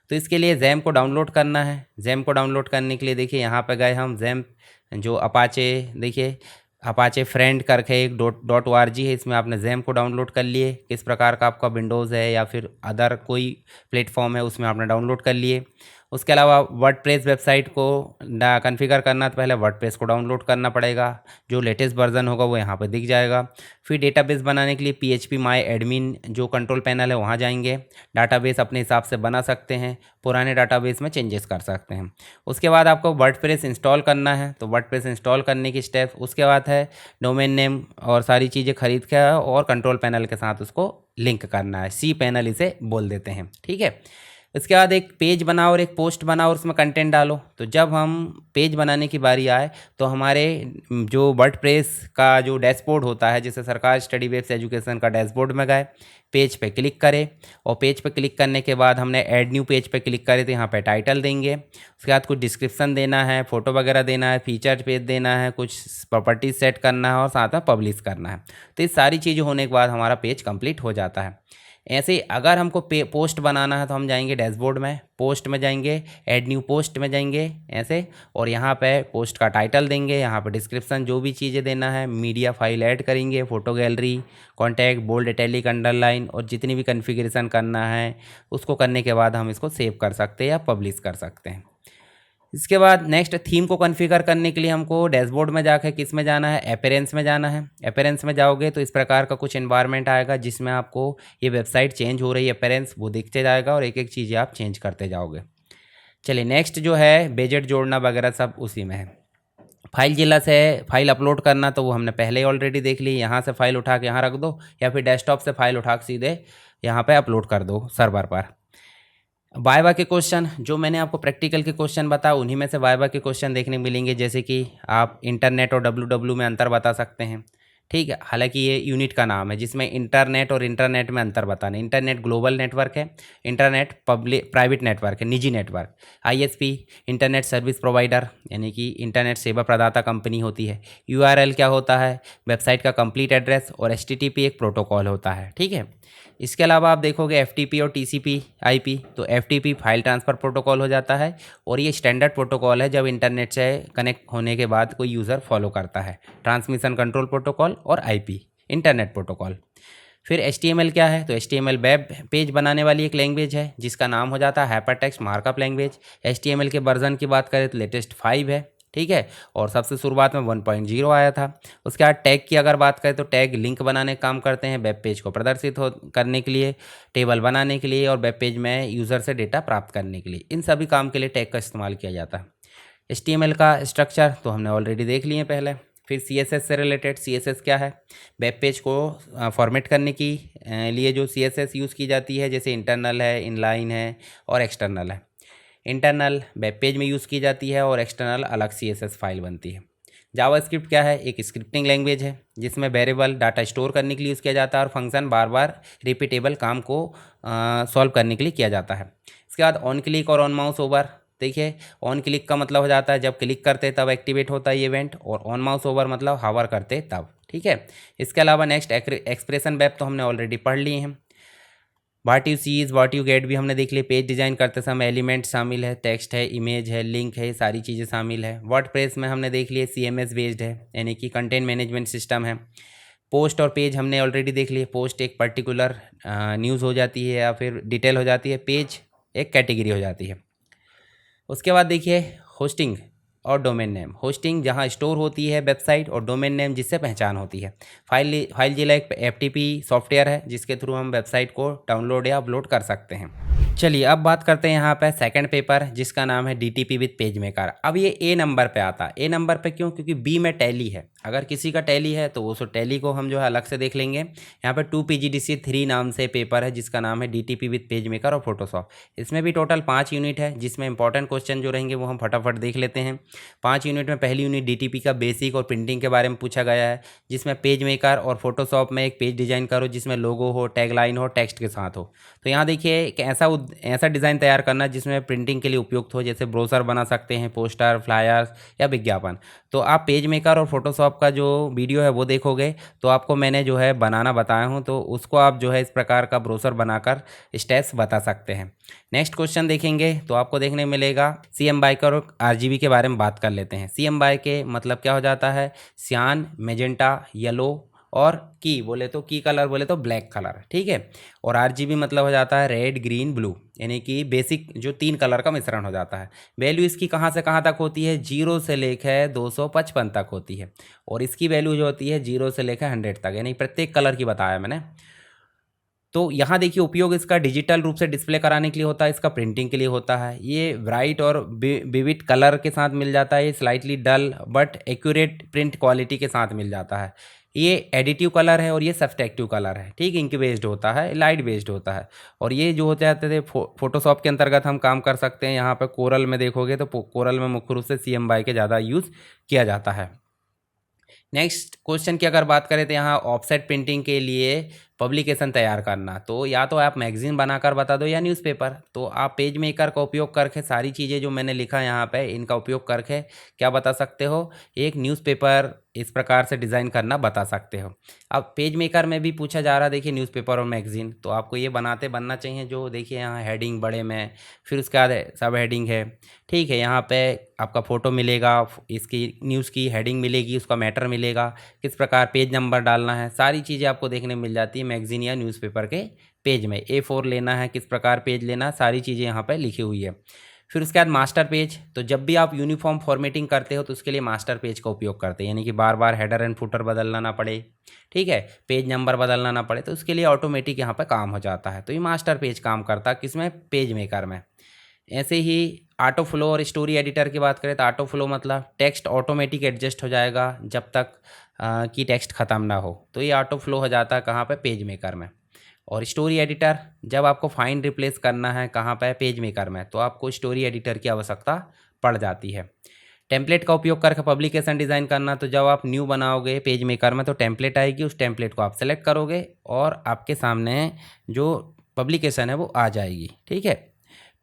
तो इसके लिए जैम्प को डाउनलोड करना है। जैम्प को डाउनलोड करने के लिए देखिए यहाँ पे गए हम, जैम्प जो अपाचे, देखिए अपाचे फ्रेंड करके एक .org है, इसमें आपने जैम्प को डाउनलोड कर लिए। किस प्रकार का आपका विंडोज़ है या फिर अदर कोई प्लेटफॉर्म है उसमें आपने डाउनलोड कर लिए। उसके अलावा वर्डप्रेस वेबसाइट को कॉन्फ़िगर करना, तो पहले वर्डप्रेस को डाउनलोड करना पड़ेगा, जो लेटेस्ट वर्जन होगा वो यहाँ पर दिख जाएगा। फिर डेटाबेस बनाने के लिए PHP माई एडमिन जो कंट्रोल पैनल है वहाँ जाएंगे। डाटाबेस अपने हिसाब से बना सकते हैं, पुराने डाटाबेस में चेंजेस कर सकते हैं। उसके बाद आपको वर्डप्रेस इंस्टॉल करना है, तो वर्डप्रेस इंस्टॉल करने की स्टेप, उसके बाद है डोमेन नेम और सारी चीज़ें खरीद के और कंट्रोल पैनल के साथ उसको लिंक करना है, सी पैनल इसे बोल देते हैं, ठीक है। इसके बाद एक पेज बनाओ और एक पोस्ट बनाओ और उसमें कंटेंट डालो। तो जब हम पेज बनाने की बारी आए तो हमारे जो वर्डप्रेस का जो डैशबोर्ड होता है, जैसे सरकार स्टडी वेब्स एजुकेशन का डैशबोर्ड में गए, पेज पे क्लिक करें, और पेज पे क्लिक करने के बाद हमने ऐड न्यू पेज पे क्लिक करे, तो यहाँ पे टाइटल देंगे। उसके बाद कुछ डिस्क्रिप्शन देना है, फ़ोटो वगैरह देना है, फीचर पेज देना है, कुछ प्रॉपर्टीज सेट करना है और साथ में पब्लिश करना है। तो ये सारी चीज़ें होने के बाद हमारा पेज कंप्लीट हो जाता है। ऐसे ही अगर हमको पोस्ट बनाना है तो हम जाएंगे डैशबोर्ड में, पोस्ट में जाएंगे, ऐड न्यू पोस्ट में जाएंगे ऐसे, और यहाँ पे पोस्ट का टाइटल देंगे, यहाँ पे डिस्क्रिप्शन जो भी चीज़ें देना है, मीडिया फाइल ऐड करेंगे, photo gallery, contact, bold, italic, underline और जितनी भी कॉन्फ़िगरेशन करना है उसको करने के बाद हम इसको सेव कर सकते हैं या पब्लिश कर सकते हैं। इसके बाद नेक्स्ट थीम को कॉन्फ़िगर करने के लिए हमको डैशबोर्ड में जाकर किस में जाना है, अपीयरेंस में जाना है। अपीयरेंस में जाओगे तो इस प्रकार का कुछ एनवायरनमेंट आएगा जिसमें आपको ये वेबसाइट चेंज हो रही है, अपीयरेंस वो दिखते जाएगा और एक एक चीज़ें आप चेंज करते जाओगे। चलिए नेक्स्ट जो है बेजेट जोड़ना वगैरह सब उसी में है। फाइल जिला से फाइल अपलोड करना तो वो हमने पहले ही ऑलरेडी देख ली, यहाँ से फाइल उठा के यहाँ रख दो या फिर डेस्कटॉप से फाइल उठा के सीधे यहाँ पे अपलोड कर दो सर्वर पर। वाइवा के क्वेश्चन जो मैंने आपको प्रैक्टिकल के क्वेश्चन बताया उन्हीं में से वाइवा के क्वेश्चन देखने मिलेंगे, जैसे कि आप इंटरनेट और WW में अंतर बता सकते हैं, ठीक है। हालांकि ये यूनिट का नाम है जिसमें इंटरनेट और इंटरनेट में अंतर बताना। इंटरनेट ग्लोबल नेटवर्क है, इंटरनेट पब्लिक प्राइवेट नेटवर्क है, निजी network. ISP internet service provider यानी कि इंटरनेट सेवा प्रदाता कंपनी होती है। URL क्या होता है, वेबसाइट का कंप्लीट एड्रेस, और HTTP एक प्रोटोकॉल होता है, ठीक है। इसके अलावा आप देखोगे FTP और TCP/IP, तो FTP फाइल ट्रांसफ़र प्रोटोकॉल हो जाता है और ये स्टैंडर्ड प्रोटोकॉल है जब इंटरनेट से कनेक्ट होने के बाद कोई यूज़र फॉलो करता है। ट्रांसमिशन कंट्रोल प्रोटोकॉल और IP इंटरनेट प्रोटोकॉल। फिर HTML क्या है, तो HTML वेब पेज बनाने वाली एक लैंग्वेज है जिसका नाम हो जाता है हाइपरटेक्स्ट मार्कअप लैंग्वेज। HTML के वर्जन की बात करें तो लेटेस्ट 5 है, ठीक है, और सबसे शुरुआत में 1.0 आया था। उसके बाद टैग की अगर बात करें तो टैग लिंक बनाने का काम करते हैं, वेब पेज को प्रदर्शित करने के लिए, टेबल बनाने के लिए और वेब पेज में यूज़र से डेटा प्राप्त करने के लिए, इन सभी काम के लिए टैग का इस्तेमाल किया जाता है। HTML का स्ट्रक्चर तो हमने ऑलरेडी देख लिए पहले। फिर CSS से रिलेटेड, CSS क्या है, वेब पेज को फॉर्मेट करने की लिए जो CSS यूज़ की जाती है, जैसे इंटरनल है, इनलाइन है और एक्सटर्नल है। इंटरनल वेब पेज में यूज़ की जाती है और एक्सटर्नल अलग CSS फाइल बनती है। जावास्क्रिप्ट क्या है, एक स्क्रिप्टिंग लैंग्वेज है जिसमें वेरिएबल डाटा स्टोर करने के लिए यूज़ किया जाता है और फंक्शन बार बार रिपीटेबल काम को सॉल्व करने के लिए किया जाता है। इसके बाद ऑन क्लिक और ऑन माउस ओवर, देखिए ऑन क्लिक का मतलब हो जाता है जब क्लिक करते तब एक्टिवेट होता है ये इवेंट, और ऑन माउस ओवर मतलब हावर करते तब, ठीक है। इसके अलावा नेक्स्ट एक्सप्रेशन वेब तो हमने ऑलरेडी पढ़ लिए हैं। What you see is what you get भी हमने देख लिया। पेज डिज़ाइन करते समय एलिमेंट शामिल है, टेक्स्ट है, इमेज है, लिंक है, सारी चीज़ें शामिल है। वर्डप्रेस में हमने देख लिया CMS बेस्ड है यानी कि कंटेंट मैनेजमेंट सिस्टम है। पोस्ट और पेज हमने ऑलरेडी देख लिए। पोस्ट एक पर्टिकुलर न्यूज़ हो जाती है या फिर डिटेल हो जाती है, पेज एक कैटेगरी हो जाती है। उसके बाद देखिए होस्टिंग और डोमेन नेम। होस्टिंग जहां स्टोर होती है वेबसाइट, और डोमेन नेम जिससे पहचान होती है। फाइलजिला एक FTP सॉफ्टवेयर है जिसके थ्रू हम वेबसाइट को डाउनलोड या अपलोड कर सकते हैं। चलिए अब बात करते हैं यहाँ पे सेकंड पेपर जिसका नाम है DTP विद पेज मेकर। अब ये A नंबर पे आता है। A नंबर पे क्यों, क्योंकि B में टैली है। अगर किसी का टैली है तो वो टैली को हम जो है अलग से देख लेंगे। यहाँ पे 2 PGDCA 3 नाम से पेपर है जिसका नाम है DTP विद पेज मेकर और फोटोशॉप। इसमें भी टोटल 5 यूनिट है, जिसमें इंपॉर्टेंट क्वेश्चन जो रहेंगे वो हम फटाफट देख लेते हैं। 5 यूनिट में पहली यूनिट DTP का बेसिक और प्रिंटिंग के बारे में पूछा गया है, जिसमें पेज मेकर और फोटोशॉप में एक पेज डिजाइन करो जिसमें लोगो हो, टैगलाइन हो, टेक्स्ट के साथ हो। तो यहाँ देखिए एक ऐसा डिज़ाइन तैयार करना जिसमें प्रिंटिंग के लिए उपयुक्त हो, जैसे ब्रोशर बना सकते हैं, पोस्टर, फ्लायर्स या विज्ञापन। तो आप पेज मेकर और फोटोशॉप का जो वीडियो है वो देखोगे तो आपको मैंने जो है बनाना बताया हूँ, तो उसको आप जो है इस प्रकार का ब्रोशर बनाकर स्टेप्स बता सकते हैं। नेक्स्ट क्वेश्चन देखेंगे तो आपको देखने मिलेगा CM BY और RGB के बारे में बात कर लेते हैं। CM BY के मतलब क्या हो जाता है, सियान, मेजेंटा, येलो और की कलर बोले तो ब्लैक कलर, ठीक है। और RGB मतलब हो जाता है रेड, ग्रीन, ब्लू, यानी कि बेसिक जो 3 कलर का मिश्रण हो जाता है। वैल्यू इसकी कहाँ से कहाँ तक होती है, 0 से लेकर 255 तक होती है। और इसकी वैल्यू जो होती है 0 से लेकर 100 तक, यानी प्रत्येक कलर की बताया मैंने। तो यहाँ देखिए उपयोग इसका डिजिटल रूप से डिस्प्ले कराने के लिए होता है, इसका प्रिंटिंग के लिए होता है। ये ब्राइट और विविड कलर के साथ मिल जाता है, ये slightly dull but accurate print quality के साथ मिल जाता है। ये एडिटिव कलर है और ये सब्सट्रैक्टिव कलर है, ठीक, इंक बेस्ड होता है, लाइट बेस्ड होता है। और ये जो होते जाते थे फोटोशॉप के अंतर्गत हम काम कर सकते हैं। यहाँ पर कोरल में देखोगे तो कोरल में मुख्य रूप से CM BY के ज़्यादा यूज़ किया जाता है। नेक्स्ट क्वेश्चन की अगर बात करें तो यहाँ ऑफसेट प्रिंटिंग के लिए पब्लिकेशन तैयार करना, तो या तो आप मैगजीन बनाकर बता दो या न्यूज़पेपर। तो आप पेज मेकर का उपयोग करके सारी चीज़ें जो मैंने लिखा है यहाँ पे इनका उपयोग करके क्या बता सकते हो, एक न्यूज़पेपर इस प्रकार से डिज़ाइन करना बता सकते हो। अब पेज मेकर में भी पूछा जा रहा है, देखिए न्यूज़पेपर और मैगजीन, तो आपको ये बनना चाहिए। जो देखिए यहाँ हेडिंग बड़े में, फिर उसके बाद सब हेडिंग है, ठीक है। यहाँ पे आपका फ़ोटो मिलेगा, इसकी न्यूज़ की हेडिंग मिलेगी, उसका मैटर मिलेगा, किस प्रकार पेज नंबर डालना है, सारी चीज़ें आपको देखने मिल जाती है मैगजीन या न्यूज़पेपर के पेज में। A4 लेना है, किस प्रकार पेज लेना, सारी चीज़ें यहाँ पे लिखी हुई है। फिर उसके बाद मास्टर पेज, तो जब भी आप यूनिफॉर्म फॉर्मेटिंग करते हो तो उसके लिए मास्टर पेज का उपयोग करते हैं, यानी कि बार बार हेडर एंड फुटर बदलना ना पड़े, ठीक है, पेज नंबर बदलना ना पड़े, तो उसके लिए ऑटोमेटिक यहाँ पर काम हो जाता है। तो ये मास्टर पेज काम करता है किसमें, पेज मेकर में। ऐसे ही ऑटो फ्लो और स्टोरी एडिटर की बात करें तो ऑटो फ्लो मतलब टेक्स्ट ऑटोमेटिक एडजस्ट हो जाएगा जब तक कि टेक्स्ट ख़त्म ना हो, तो ये ऑटो फ्लो हो जाता है कहाँ पे, पेज मेकर में। और स्टोरी एडिटर, जब आपको फाइंड रिप्लेस करना है कहाँ पे, पेज मेकर में, तो आपको स्टोरी एडिटर की आवश्यकता पड़ जाती है। टेम्पलेट का उपयोग करके पब्लिकेशन डिज़ाइन करना, तो जब आप न्यू बनाओगे पेज मेकर में तो टेम्पलेट आएगी, उस टेम्पलेट को आप सेलेक्ट करोगे और आपके सामने जो पब्लिकेशन है वो आ जाएगी, ठीक है।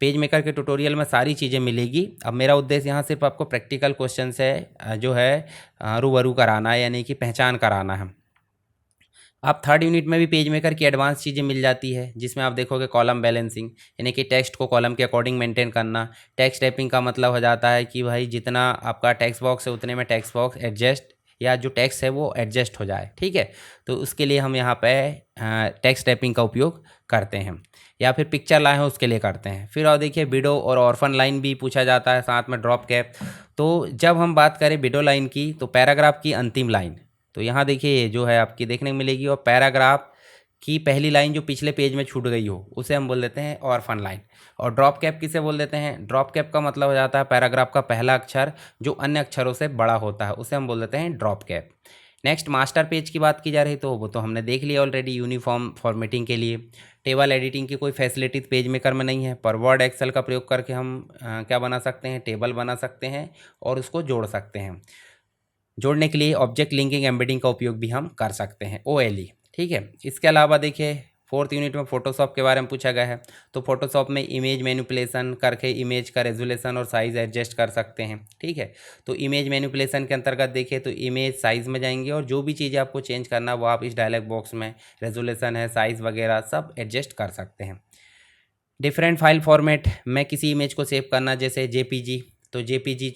पेज मेकर के ट्यूटोरियल में सारी चीज़ें मिलेगी। अब मेरा उद्देश्य यहाँ सिर्फ आपको प्रैक्टिकल क्वेश्चन से जो है रूबरू कराना है, यानी कि पहचान कराना है। आप थर्ड यूनिट में भी पेज मेकर की एडवांस चीज़ें मिल जाती है, जिसमें आप देखोगे कॉलम बैलेंसिंग, यानी कि टेक्स्ट को कॉलम के अकॉर्डिंग मेंटेन करना। टेक्स्ट रैपिंग का मतलब हो जाता है कि भाई जितना आपका टेक्स्ट बॉक्स है उतने में टेक्स्ट बॉक्स एडजस्ट या जो टेक्स्ट है वो एडजस्ट हो जाए, ठीक है। तो उसके लिए हम यहाँ पे टेक्स्ट रैपिंग का उपयोग करते हैं, या फिर पिक्चर लाइन है उसके लिए करते हैं। फिर और देखिए विडो और ऑर्फन लाइन भी पूछा जाता है, साथ में ड्रॉप कैप। तो जब हम बात करें विडो लाइन की तो पैराग्राफ की अंतिम लाइन, तो यहाँ देखिए जो है आपकी देखने को मिलेगी, और पैराग्राफ की पहली लाइन जो पिछले पेज में छूट गई हो उसे हम बोल देते हैं ऑर्फन लाइन। और ड्रॉप कैप किसे बोल देते हैं, ड्रॉप कैप का मतलब हो जाता है पैराग्राफ का पहला अक्षर जो अन्य अक्षरों से बड़ा होता है, उसे हम बोल देते हैं drop cap. Next master page की बात की जा रही तो वो तो हमने देख लिया ऑलरेडी, यूनिफॉर्म फॉर्मेटिंग के लिए। टेबल एडिटिंग की कोई फैसिलिटी पेज मेकर में नहीं है, पर वर्ड एक्सेल का प्रयोग करके हम क्या बना सकते हैं, टेबल बना सकते हैं और उसको जोड़ सकते हैं। जोड़ने के लिए ऑब्जेक्ट लिंकिंग एम्बेडिंग का उपयोग भी हम कर सकते हैं, OLE, ठीक है। इसके अलावा देखिए फोर्थ यूनिट में फोटोशॉप के बारे में पूछा गया है, तो फोटोशॉप में इमेज मैनिपुलेशन करके इमेज का रेजोल्यूशन और साइज़ एडजस्ट कर सकते हैं, ठीक है। तो इमेज मैनिपुलेशन के अंतर्गत देखिए तो इमेज साइज़ में जाएंगे और जो भी चीज़ें आपको चेंज करना वो आप इस डायलॉग बॉक्स में रेजोल्यूशन है, साइज़ वगैरह सब एडजस्ट कर सकते हैं। डिफरेंट फाइल फॉर्मेट में किसी इमेज को सेव करना, जैसे JPG, तो JPG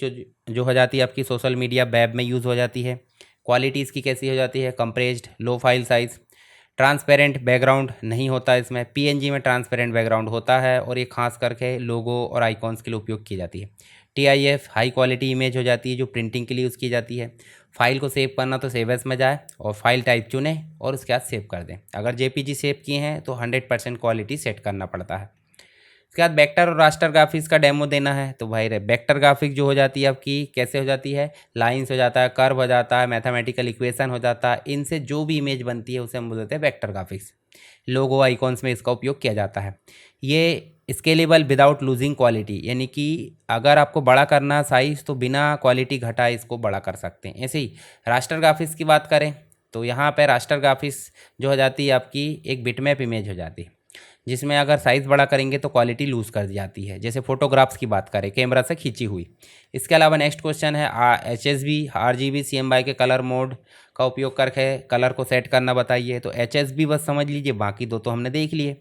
जो हो जाती है आपकी सोशल मीडिया वेब में यूज़ हो जाती है। क्वालिटी इसकी कैसी हो जाती है, कंप्रेस्ड, लो फाइल साइज़, ट्रांसपेरेंट बैकग्राउंड नहीं होता इसमें, PNG में ट्रांसपेरेंट बैकग्राउंड होता है और ये खास करके लोगो और आइकॉन्स के लिए उपयोग की जाती है। TIF हाई क्वालिटी इमेज हो जाती है जो प्रिंटिंग के लिए यूज़ की जाती है। फाइल को सेव करना तो सेव एस में जाए और फाइल टाइप चुनें और उसके बाद सेव कर दें। अगर JPG सेव किए हैं तो 100% क्वालिटी सेट करना पड़ता है। उसके बाद वेक्टर और रास्टर ग्राफिक्स का डेमो देना है, तो भाई वेक्टर ग्राफिक जो हो जाती है आपकी कैसे हो जाती है, लाइन्स हो जाता है, कर्व हो जाता है, मैथमेटिकल इक्वेशन हो जाता है, इनसे जो भी इमेज बनती है उसे हम बोलते हैं वेक्टर ग्राफिक्स। लोगो आइकॉन्स में इसका उपयोग किया जाता है। ये स्केलेबल विदाउट लूजिंग क्वालिटी, यानी कि अगर आपको बड़ा करना साइज़ तो बिना क्वालिटी घटाए इसको बड़ा कर सकते हैं। ऐसे ही रास्टर ग्राफिक्स की बात करें तो यहाँ पर रास्टर ग्राफिक्स जो हो जाती है आपकी एक बिटमैप इमेज हो जाती है, जिसमें अगर साइज़ बड़ा करेंगे तो क्वालिटी लूज़ कर जाती है। जैसे फोटोग्राफ्स की बात करें कैमरा से खींची हुई। इसके अलावा नेक्स्ट क्वेश्चन है HSV RGB CMY के कलर मोड का उपयोग करके कलर को सेट करना बताइए। तो HSV बस समझ लीजिए, बाकी दो तो हमने देख लिए।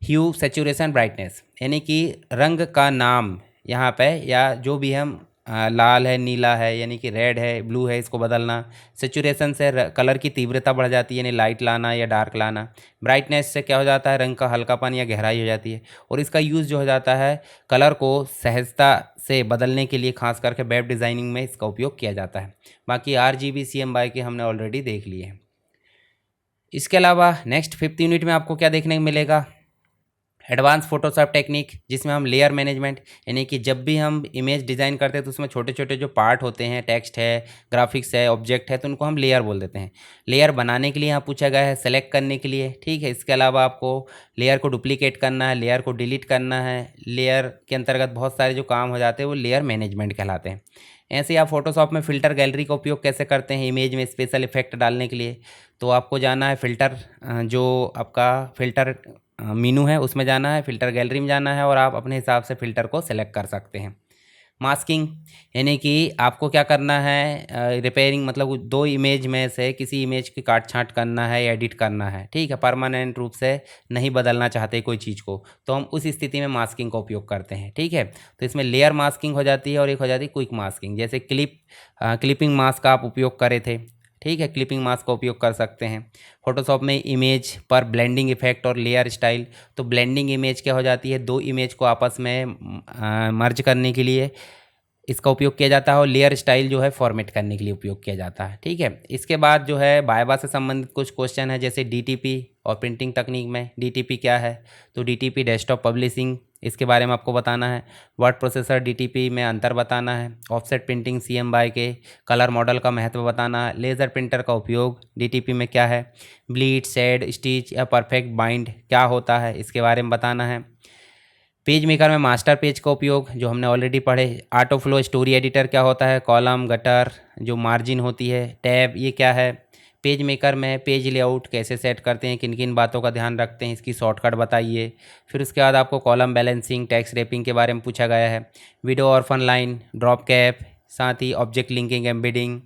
ह्यू सैचुरेशन ब्राइटनेस, यानी कि रंग का नाम यहाँ पे, या जो भी हम लाल है, नीला है, यानी कि रेड है, ब्लू है, इसको बदलना। सेचुरेशन से कलर की तीव्रता बढ़ जाती है, यानी लाइट लाना या डार्क लाना। ब्राइटनेस से क्या हो जाता है, रंग का हल्कापन या गहराई हो जाती है। और इसका यूज़ जो हो जाता है कलर को सहजता से बदलने के लिए, खास करके वेब डिज़ाइनिंग में इसका उपयोग किया जाता है। बाकी RGB CMY के हमने ऑलरेडी देख लिए हैं। इसके अलावा नेक्स्ट 5th यूनिट में आपको क्या देखने को मिलेगा, एडवांस फोटोशॉप टेक्निक, जिसमें हम लेयर मैनेजमेंट, यानी कि जब भी हम इमेज डिज़ाइन करते हैं तो उसमें छोटे छोटे जो पार्ट होते हैं, टेक्स्ट है, ग्राफिक्स है, ऑब्जेक्ट है, तो उनको हम लेयर बोल देते हैं। लेयर बनाने के लिए यहाँ पूछा गया है, सेलेक्ट करने के लिए, ठीक है। इसके अलावा आपको लेयर को डुप्लीकेट करना है, लेयर को डिलीट करना है। लेयर के अंतर्गत बहुत सारे जो काम हो जाते हैं वो लेयर मैनेजमेंट कहलाते हैं। ऐसे ही आप फोटोशॉप में फ़िल्टर गैलरी का उपयोग कैसे करते हैं इमेज में स्पेशल इफेक्ट डालने के लिए, तो आपको जाना है फ़िल्टर, जो आपका फ़िल्टर मीनू है उसमें जाना है, फ़िल्टर गैलरी में जाना है और आप अपने हिसाब से फ़िल्टर को सेलेक्ट कर सकते हैं। मास्किंग, यानी कि आपको क्या करना है, रिपेयरिंग, मतलब दो इमेज में से किसी इमेज की काट छाँट करना है या एडिट करना है, ठीक है। परमानेंट रूप से नहीं बदलना चाहते कोई चीज़ को, तो हम उस स्थिति में मास्किंग का उपयोग करते हैं, ठीक है। तो इसमें लेयर मास्किंग हो जाती है और एक हो जाती है क्विक मास्किंग। जैसे क्लिपिंग मास्क का आप उपयोग करे थे, ठीक है, क्लिपिंग मास्क का उपयोग कर सकते हैं। फोटोशॉप में इमेज पर ब्लेंडिंग इफेक्ट और लेयर स्टाइल, तो ब्लेंडिंग इमेज क्या हो जाती है, दो इमेज को आपस में मर्ज करने के लिए इसका उपयोग किया जाता है, और लेयर स्टाइल जो है फॉर्मेट करने के लिए उपयोग किया जाता है, ठीक है। इसके बाद जो है वाइवा से संबंधित कुछ क्वेश्चन है, जैसे DTP और प्रिंटिंग तकनीक में DTP क्या है, तो DTP डेस्कटॉप पब्लिशिंग, इसके बारे में आपको बताना है। वर्ड प्रोसेसर DTP में अंतर बताना है। ऑफसेट प्रिंटिंग CMY के कलर मॉडल का महत्व बताना है। लेज़र प्रिंटर का उपयोग DTP में क्या है। ब्लीड, शेड, स्टिच या परफेक्ट बाइंड क्या होता है, इसके बारे में बताना है। पेज मेकर में मास्टर पेज का उपयोग जो हमने ऑलरेडी पढ़े। ऑटो फ्लो स्टोरी एडिटर क्या होता है। कॉलम, गटर, जो मार्जिन होती है, टैब, ये क्या है। पेज मेकर में पेज लेआउट कैसे सेट करते हैं, किन किन बातों का ध्यान रखते हैं, इसकी शॉर्टकट बताइए। फिर उसके बाद आपको कॉलम बैलेंसिंग, टेक्स्ट रैपिंग के बारे में पूछा गया है। Window orphan line, drop cap, साथ ही ऑब्जेक्ट लिंकिंग, एम्बेडिंग।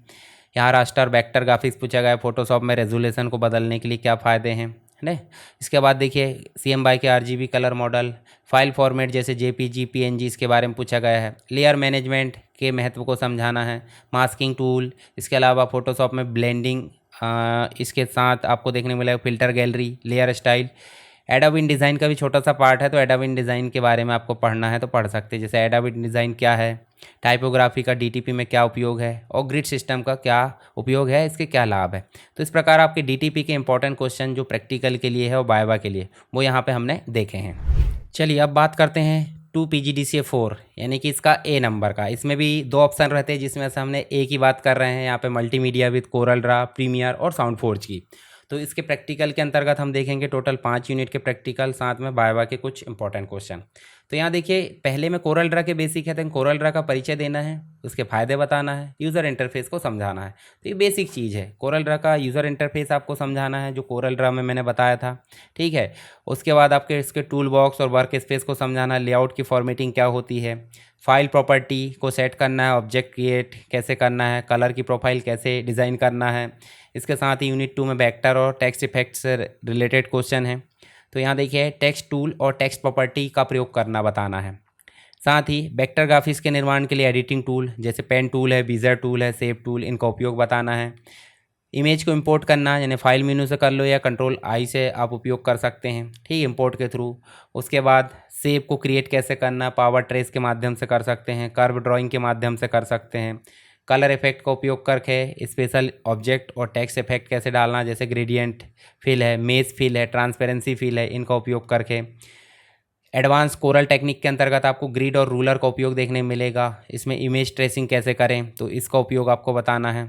यहाँ रास्टर वेक्टर ग्राफिक्स पूछा गया है। फोटोशॉप में रेजोल्यूशन को बदलने के लिए क्या फ़ायदे हैं, है ना। इसके बाद देखिए CMY के RGB colour model, file format जैसे JPG, PNG, इसके बारे में पूछा गया है। लेयर मैनेजमेंट के महत्व को समझाना है। मास्किंग टूल, इसके अलावा फोटोशॉप में ब्लेंडिंग, इसके साथ आपको देखने को मिलेगा filter gallery, layer style. Adobe InDesign का भी छोटा सा पार्ट है, तो एडोब InDesign के बारे में आपको पढ़ना है तो पढ़ सकते हैं। जैसे एडोब InDesign क्या है, टाइपोग्राफी का DTP में क्या उपयोग है, और ग्रिड सिस्टम का क्या उपयोग है, इसके क्या लाभ है। तो इस प्रकार आपके DTP के इंपॉर्टेंट क्वेश्चन जो प्रैक्टिकल के लिए है और वाइवा के लिए, वो यहाँ पे हमने देखे हैं। चलिए अब बात करते हैं 2 PGDCA 4, यानी कि इसका A नंबर का। इसमें भी दो ऑप्शन रहते हैं, जिसमें से हमने A की बात कर रहे हैं यहाँ पे, multimedia with Corel draw, Premiere और साउंड फोर्ज की। तो इसके प्रैक्टिकल के अंतर्गत हम देखेंगे टोटल 5 यूनिट के प्रैक्टिकल, साथ में वाइवा के कुछ इंपॉर्टेंट क्वेश्चन। तो यहाँ देखिए पहले में कोरल ड्रा के बेसिक है, तो कोरल ड्रा का परिचय देना है, उसके फ़ायदे बताना है, यूज़र इंटरफेस को समझाना है। तो ये बेसिक चीज़ है, कोरल ड्रा का यूज़र इंटरफेस आपको समझाना है, जो कोरल ड्रा में मैंने बताया था, ठीक है। उसके बाद आपके इसके टूल बॉक्स और वर्क स्पेस को समझाना, लेआउट की फॉर्मेटिंग क्या होती है, फाइल प्रॉपर्टी को सेट करना है, ऑब्जेक्ट क्रिएट कैसे करना है, कलर की प्रोफाइल कैसे डिज़ाइन करना है। इसके साथ ही यूनिट 2 में वेक्टर और टेक्स्ट इफेक्ट से रिलेटेड क्वेश्चन है। तो यहाँ देखिए टेक्स्ट टूल और टेक्स्ट प्रॉपर्टी का प्रयोग करना बताना है। साथ ही वेक्टर ग्राफिक्स के निर्माण के लिए एडिटिंग टूल जैसे पेन टूल है, बीजर टूल है, शेप टूल, इनका उपयोग बताना है। इमेज को इंपोर्ट करना, यानी फाइल मेनू से कर लो या Ctrl+I से आप उपयोग कर सकते हैं, ठीक, इंपोर्ट के थ्रू। उसके बाद शेप को क्रिएट कैसे करना, पावर ट्रेस के माध्यम से कर सकते हैं, कर्व ड्राइंग के माध्यम से कर सकते हैं। कलर इफेक्ट का उपयोग करके स्पेशल ऑब्जेक्ट और टेक्स्ट इफेक्ट कैसे डालना, जैसे ग्रेडियंट फिल है, मेज फिल है, ट्रांसपेरेंसी फिल है, इनका उपयोग करके। एडवांस कोरल टेक्निक के अंतर्गत आपको ग्रिड और रूलर का उपयोग देखने मिलेगा। इसमें इमेज ट्रेसिंग कैसे करें तो इसका उपयोग आपको बताना है।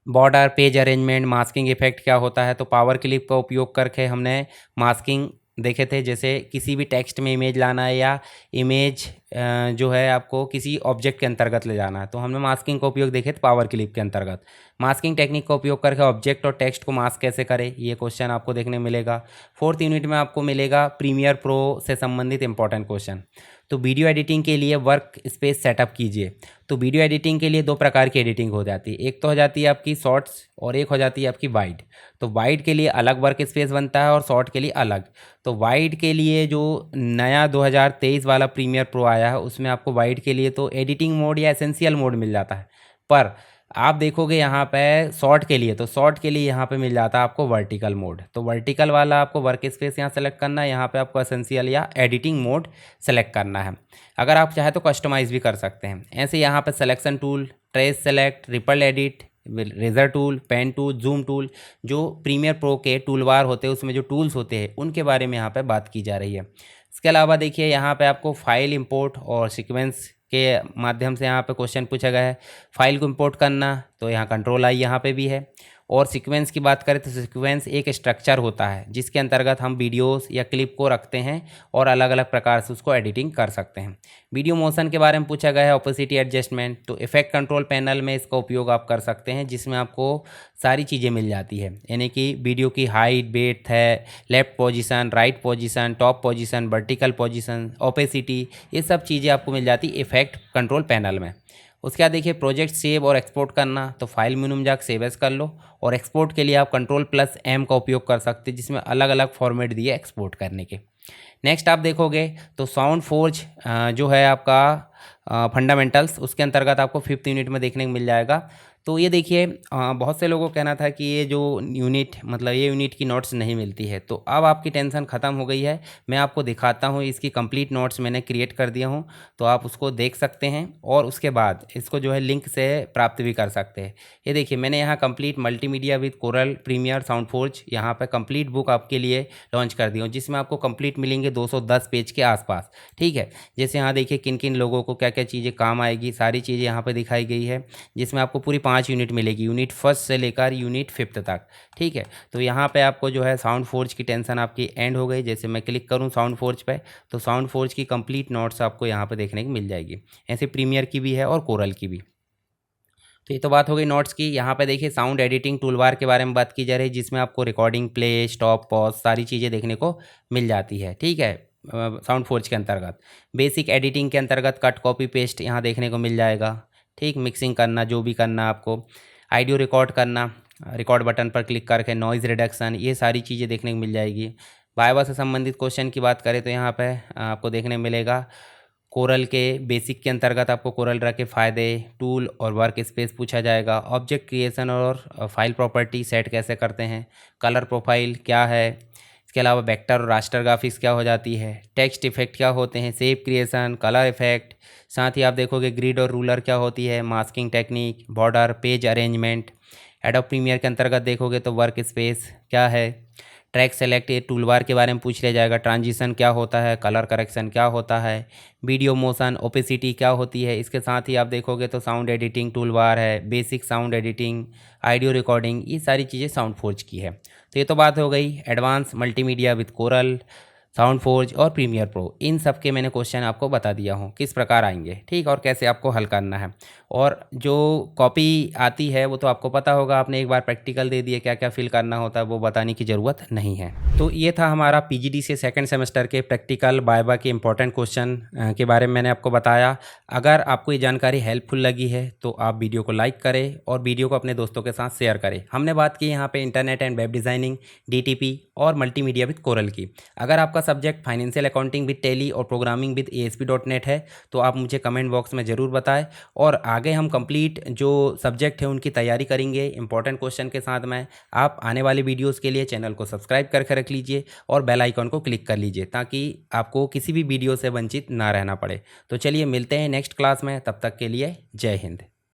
Border page arrangement masking effect क्या होता है तो पावर क्लिप का उपयोग करके हमने मास्किंग देखे थे। जैसे किसी भी टेक्स्ट में इमेज लाना है या इमेज जो है आपको किसी ऑब्जेक्ट के अंतर्गत ले जाना है तो हमने मास्किंग का उपयोग देखे थे पावर क्लिप के अंतर्गत। मास्किंग टेक्निक का उपयोग करके ऑब्जेक्ट और टेक्स्ट को मास्क कैसे करें ये क्वेश्चन आपको देखने मिलेगा। 4th यूनिट में आपको मिलेगा प्रीमियर प्रो से संबंधित इंपॉर्टेंट क्वेश्चन। तो वीडियो एडिटिंग के लिए वर्क स्पेस सेटअप कीजिए। तो वीडियो एडिटिंग के लिए 2 प्रकार की एडिटिंग हो जाती है, एक तो हो जाती है आपकी शॉर्ट्स और एक हो जाती है आपकी वाइड। तो वाइड के लिए अलग वर्क स्पेस बनता है और शॉर्ट के लिए अलग। तो वाइड के लिए जो नया 2023 वाला प्रीमियर प्रो आया है उसमें आपको वाइड के लिए तो एडिटिंग मोड या एसेंशियल मोड मिल जाता है, पर आप देखोगे यहाँ पे शॉर्ट के लिए तो शॉर्ट के लिए यहाँ पे मिल जाता है आपको वर्टिकल मोड। तो वर्टिकल वाला आपको वर्क स्पेस यहाँ सेलेक्ट करना है, यहाँ पे आपको एसेंशियल या एडिटिंग मोड सेलेक्ट करना है। अगर आप चाहे तो कस्टमाइज़ भी कर सकते हैं। ऐसे यहाँ पे selection tool, track select, ripple edit, razor tool, pen tool, zoom tool, जो प्रीमियर प्रो के टूल बार होते हैं उसमें जो टूल्स होते हैं उनके बारे में यहाँ पे बात की जा रही है। इसके अलावा देखिए यहाँ पे आपको फाइल इंपोर्ट और सीक्वेंस के माध्यम से यहाँ पे क्वेश्चन पूछा गया है। फाइल को इंपोर्ट करना तो यहाँ कंट्रोल आई यहाँ पे भी है। और सीक्वेंस की बात करें तो सीक्वेंस एक स्ट्रक्चर होता है जिसके अंतर्गत हम वीडियोस या क्लिप को रखते हैं और अलग अलग प्रकार से उसको एडिटिंग कर सकते हैं। वीडियो मोशन के बारे में पूछा गया है, ओपेसिटी एडजस्टमेंट। तो इफेक्ट कंट्रोल पैनल में इसका उपयोग आप कर सकते हैं जिसमें आपको सारी चीज़ें मिल जाती है, यानी कि वीडियो की हाइट, वेड्थ है, left position, right position, top position, vertical position, opacity, ये सब चीज़ें आपको मिल जाती है इफेक्ट कंट्रोल पैनल में। उसके बाद देखिए प्रोजेक्ट सेव और एक्सपोर्ट करना। तो फाइल मेनू में जाकर सेव एज कर लो और एक्सपोर्ट के लिए आप कंट्रोल+M का उपयोग कर सकते हैं जिसमें अलग अलग फॉर्मेट दिए एक्सपोर्ट करने के। नेक्स्ट आप देखोगे तो साउंड फोर्ज जो है आपका फंडामेंटल्स, उसके अंतर्गत आपको 5th यूनिट में देखने को मिल जाएगा। तो ये देखिए बहुत से लोगों को कहना था कि ये जो यूनिट मतलब ये यूनिट की नोट्स नहीं मिलती है, तो अब आपकी टेंशन ख़त्म हो गई है। मैं आपको दिखाता हूँ, इसकी कंप्लीट नोट्स मैंने क्रिएट कर दिया हूँ, तो आप उसको देख सकते हैं और उसके बाद इसको जो है लिंक से प्राप्त भी कर सकते हैं। ये देखिए मैंने यहाँ complete multimedia with Corel Premiere Sound Forge यहाँ पर कंप्लीट बुक आपके लिए लॉन्च कर दी हूँ जिसमें आपको कंप्लीट मिलेंगे 210 पेज के आसपास। ठीक है, जैसे यहाँ देखिए किन किन लोगों को क्या क्या चीज़ें काम आएगी, सारी चीज़ें यहाँ पर दिखाई गई है जिसमें आपको पूरी 5 यूनिट मिलेगी, यूनिट 1 से लेकर यूनिट 5 तक। ठीक है, तो यहाँ पे आपको जो है साउंड फोर्ज की टेंशन आपकी एंड हो गई। जैसे मैं क्लिक करूँ साउंड फोर्ज पे तो साउंड फोर्ज की कंप्लीट नोट्स आपको यहाँ पे देखने को मिल जाएगी। ऐसे प्रीमियर की भी है और कोरल की भी। तो ये तो बात हो गई नोट्स की। यहाँ पे देखिए साउंड एडिटिंग टूलबार के बारे में बात की जा रही है जिसमें आपको रिकॉर्डिंग, प्ले, स्टॉप, पॉज सारी चीज़ें देखने को मिल जाती है। ठीक है, साउंड फोर्ज के अंतर्गत बेसिक एडिटिंग के अंतर्गत कट, कॉपी, पेस्ट यहाँ देखने को मिल जाएगा। ठीक, मिक्सिंग करना, जो भी करना आपको, ऑडियो रिकॉर्ड करना, रिकॉर्ड बटन पर क्लिक करके नॉइज़ रिडक्शन, ये सारी चीज़ें देखने को मिल जाएगी। वाइवा से संबंधित क्वेश्चन की बात करें तो यहाँ पे आपको देखने मिलेगा कोरल के बेसिक के अंतर्गत आपको कोरल ड्रा के फ़ायदे, टूल और वर्क स्पेस पूछा जाएगा। ऑब्जेक्ट क्रिएशन और फाइल प्रॉपर्टी सेट कैसे करते हैं, कलर प्रोफाइल क्या है, इसके अलावा वेक्टर और रास्टर ग्राफिक्स क्या हो जाती है, टेक्स्ट इफेक्ट क्या होते हैं, शेप क्रिएशन, कलर इफेक्ट, साथ ही आप देखोगे ग्रिड और रूलर क्या होती है, masking technique, border, page arrangement. Adobe Premiere के अंतर्गत देखोगे तो वर्क स्पेस क्या है, ट्रैक सेलेक्ट, ये टूलबार के बारे में पूछ लिया जाएगा, ट्रांजिशन क्या होता है, कलर करेक्शन क्या होता है, वीडियो मोशन, ओपेसिटी क्या होती है। इसके साथ ही आप देखोगे तो साउंड एडिटिंग टूलबार है, basic sound editing, audio recording, ये सारी चीज़ें साउंड फोर्ज की है। तो ये तो बात हो गई advance multimedia with coral, sound forge और प्रीमियर प्रो। इन सब के मैंने क्वेश्चन आपको बता दिया हूँ किस प्रकार आएंगे, ठीक, और कैसे आपको हल करना है। और जो कॉपी आती है वो तो आपको पता होगा, आपने एक बार प्रैक्टिकल दे दिए, क्या क्या फिल करना होता है वो बताने की ज़रूरत नहीं है। तो ये था हमारा पीजीडीसीए सेकंड सेमेस्टर के प्रैक्टिकल वाइवा के इंपॉर्टेंट क्वेश्चन के बारे में मैंने आपको बताया। अगर आपको ये जानकारी हेल्पफुल लगी है तो आप वीडियो को लाइक करें और वीडियो को अपने दोस्तों के साथ शेयर करें। हमने बात की यहाँ पे internet and web designing, DTP और मल्टीमीडिया विद कोरल की। अगर आपका subject financial accounting with tally और प्रोग्रामिंग विद ASP.NET है तो आप मुझे कमेंट बॉक्स में ज़रूर बताएं। और आगे हम कंप्लीट जो सब्जेक्ट है उनकी तैयारी करेंगे इंपॉर्टेंट क्वेश्चन के साथ में। आप आने वाली वीडियोस के लिए चैनल को सब्सक्राइब करके रख लीजिए और बेल आइकन को क्लिक कर लीजिए ताकि आपको किसी भी वीडियो से वंचित ना रहना पड़े। तो चलिए मिलते हैं नेक्स्ट क्लास में, तब तक के लिए जय हिंद।